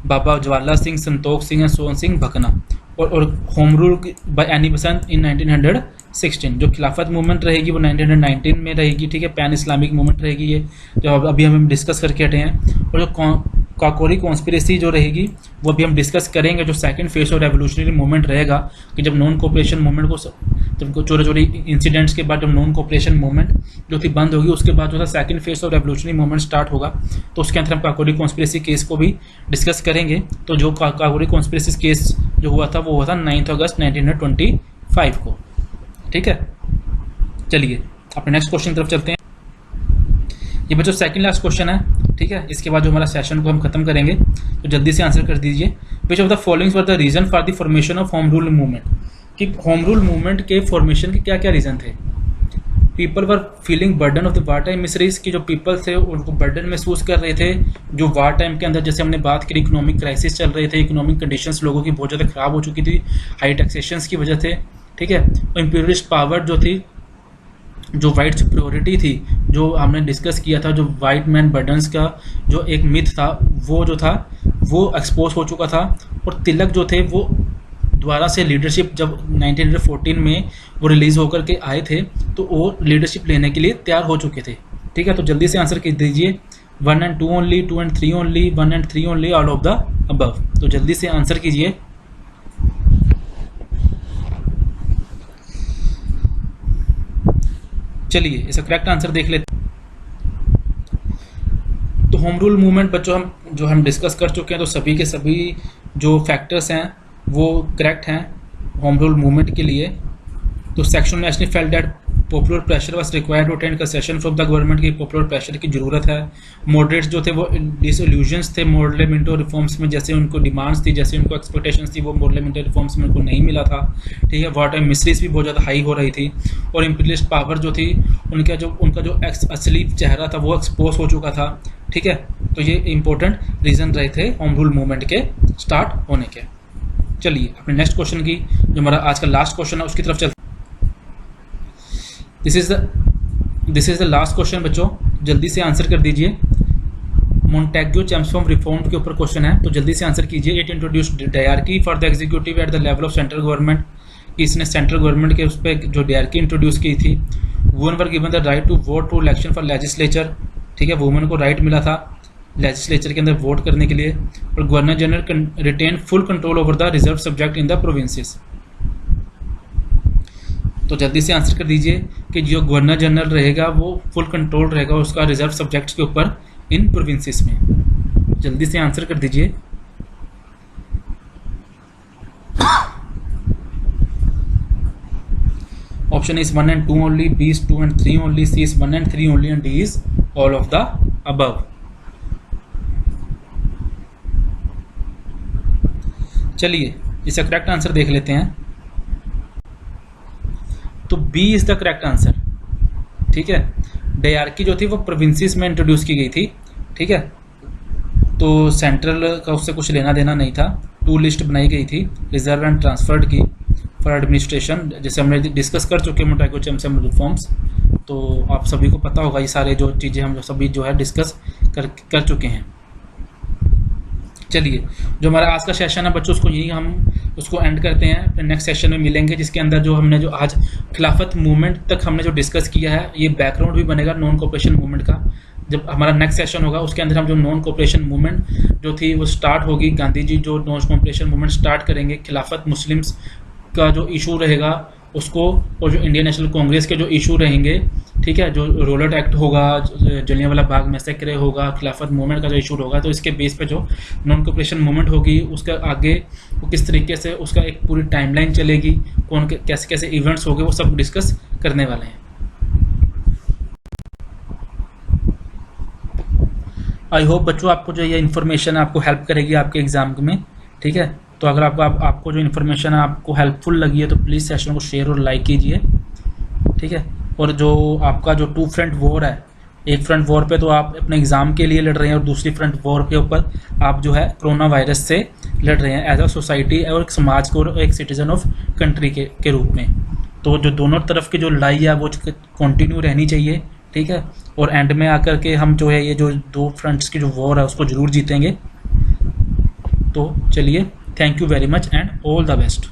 Baba Jwala Singh, Santokh Singh and Sohan Singh Bhakna, और home rule by Annie Besant in 1900 16। जो खिलाफत मूवमेंट रहेगी वो 1919 में रहेगी, ठीक है, पैन इस्लामिक मूवमेंट रहेगी ये, जो अभी हम डिस्कस करके हटे हैं। और जो काकोरी कॉन्स्पिरेसी जो रहेगी वो अभी हम डिस्कस करेंगे। जो second phase of revolutionary movement रहेगा कि जब नॉन कोऑपरेशन मूवमेंट को, जब चोरी इंसिडेंट्स के बाद जब नॉन कोऑपरेशन मूवमेंट जो थी बंद होगी, उसके बाद जो था second phase of revolutionary movement start होगा, तो उसके अंदर हम काकोरी कॉन्स्पिरेसी केस को भी डिस्कस करेंगे। तो जो काकोरी कॉन्स्पिरेसी केस जो हुआ था वो हुआ था 9 अगस्त 1925 को, ठीक है। चलिए अपने नेक्स्ट क्वेश्चन की तरफ चलते हैं। ये बच्चों सेकंड लास्ट क्वेश्चन है, ठीक है। इसके बाद जो हमारा सेशन को हम खत्म करेंगे, तो जल्दी से आंसर कर दीजिए। Which of the following were the reason for the formation of home rule movement, कि होम रूल मूवमेंट के फॉर्मेशन के क्या क्या रीजन थे। People were feeling burden of the war time miseries, की जो पीपल थे उनको बर्डन महसूस कर रहे थे जो वार टाइम के अंदर, जैसे हमने बात करी इकोनॉमिक क्राइसिस चल रहे थे, इकोनॉमिक कंडीशंस लोगों की बहुत ज़्यादा ख़राब हो चुकी थी हाई टैक्सेशंस की वजह से, ठीक है। और इंपीरियलिस्ट पावर जो थी, जो वाइट सुपीरियरिटी थी, जो हमने डिस्कस किया था, जो वाइट मैन बर्डन्स का जो एक मिथ था वो जो था वो एक्सपोज हो चुका था। और तिलक जो थे वो दोबारा से लीडरशिप, जब 1914 में वो रिलीज होकर के आए थे तो वो लीडरशिप लेने के लिए तैयार हो चुके थे, ठीक है। तो जल्दी से आंसर कर दीजिए 1 and 2 only, 2 and 3 only, 1 and 3 only, all of the above. तो जल्दी से आंसर कीजिए। चलिए इसका करेक्ट आंसर देख लेते हैं। तो होम रूल मूवमेंट बच्चों हम डिस्कस कर चुके हैं, तो सभी के सभी जो फैक्टर्स हैं वो करेक्ट हैं होम रूल मूवमेंट के लिए। तो section nationally felt that popular pressure was required to attend concession from the government, की पॉपुलर प्रेशर की जरूरत है। मॉडरेट्स जो थे वो डिसोल्यूशंस थे मॉडर्नमेंटो रिफॉर्म्स में, जैसे उनको डिमांड्स थी, जैसे उनको एक्सपेक्टेशंस थी, वो मॉडर्नमेंटो रिफॉर्म्स में उनको नहीं मिला था, ठीक है। वार टाइम मिसरीज भी बहुत ज़्यादा हाई हो रही थी। और इंपीरियलिस्ट पावर जो थी उनका जो असली चेहरा था वो एक्सपोज हो चुका था, ठीक है। तो ये इंपॉर्टेंट रीज़न रहे थे होम रूल मूवमेंट के स्टार्ट होने के। चलिए अपने नेक्स्ट क्वेश्चन की, जो हमारा आज का लास्ट क्वेश्चन है उसकी तरफ चलते। This is the last question बच्चों, जल्दी से आंसर कर दीजिए। मोंटेग्यू चैम्सकॉम रिफॉर्म के ऊपर क्वेश्चन है, तो जल्दी से आंसर कीजिए। It introduced diarchy for the executive at the level of central government, इसने सेंट्रल गवर्नमेंट के उस पर जो डायरकी इंट्रोड्यूस की थी। Women were given the right to vote to election for legislature, ठीक है, वुमेन को राइट मिला था लेजिस्लेचर के अंदर वोट करने के लिए। और governor general retain full control over the reserve subject in the provinces. तो जल्दी से आंसर कर दीजिए कि जो गवर्नर जनरल रहेगा वो फुल कंट्रोल रहेगा उसका रिजर्व सब्जेक्ट्स के ऊपर इन प्रोविंसेस में। जल्दी से आंसर कर दीजिए। Option is 1 and 2 only, B is 2 and 3 only, C is 1 and 3 only, and D is all of the above. चलिए इसका करेक्ट आंसर देख लेते हैं। तो B is the correct answer, ठीक है। डायरकी जो थी वो प्रोविंसेस में इंट्रोड्यूस की गई थी, ठीक है। तो सेंट्रल का उससे कुछ लेना देना नहीं था। 2 लिस्ट बनाई गई थी रिजर्व एंड ट्रांसफर्ड की फॉर एडमिनिस्ट्रेशन, जैसे हमने डिस्कस कर चुके हैं मोंटेग्यू चैम्सकॉम रिफॉर्म्स। तो आप सभी को पता होगा ये सारे जो चीज़ें हम सभी जो है डिस्कस कर चुके हैं। चलिए जो हमारा आज का सेशन है बच्चों उसको यही हम उसको एंड करते हैं। नेक्स्ट सेशन में मिलेंगे जिसके अंदर जो हमने जो आज खिलाफत मूवमेंट तक हमने जो डिस्कस किया है ये बैकग्राउंड भी बनेगा नॉन कोऑपरेशन मूवमेंट का। जब हमारा नेक्स्ट सेशन होगा उसके अंदर हम जो नॉन कोऑपरेशन मूवमेंट जो थी वो स्टार्ट होगी, गांधी जी जो नॉन कोऑपरेशन मूवमेंट स्टार्ट करेंगे, खिलाफत मुस्लिम्स का जो इशू रहेगा उसको, और जो इंडियन नेशनल कांग्रेस के जो इशू रहेंगे, ठीक है, जो रोलट एक्ट होगा, जलियांवाला बाग मैसेक्रे होगा, खिलाफत मूवमेंट का जो इशू होगा, तो इसके बेस पे जो नॉन कोऑपरेशन मूवमेंट होगी उसका आगे वो किस तरीके से उसका एक पूरी टाइमलाइन चलेगी, कौन कैसे कैसे इवेंट्स होंगे वो सब डिस्कस करने वाले हैं। आई होप बच्चों आपको जो ये इन्फॉर्मेशन है आपको हेल्प करेगी आपके एग्जाम में, ठीक है। तो अगर आपको जो इन्फॉर्मेशन है आपको हेल्पफुल लगी है तो प्लीज़ सेशन को शेयर और लाइक कीजिए, ठीक है। और जो आपका जो 2 फ्रंट वॉर है, एक फ्रंट वॉर पे तो आप अपने एग्ज़ाम के लिए लड़ रहे हैं और दूसरी फ्रंट वॉर के ऊपर आप जो है कोरोना वायरस से लड़ रहे हैं एज अ सोसाइटी और एक समाज को एक सिटीजन ऑफ कंट्री के रूप में। तो जो दोनों तरफ की जो लड़ाई है वो कंटिन्यू रहनी चाहिए, ठीक है। और एंड में आकर के हम जो है ये जो 2 फ्रंट्स की जो वॉर है उसको ज़रूर जीतेंगे। तो चलिए, thank you very much and all the best.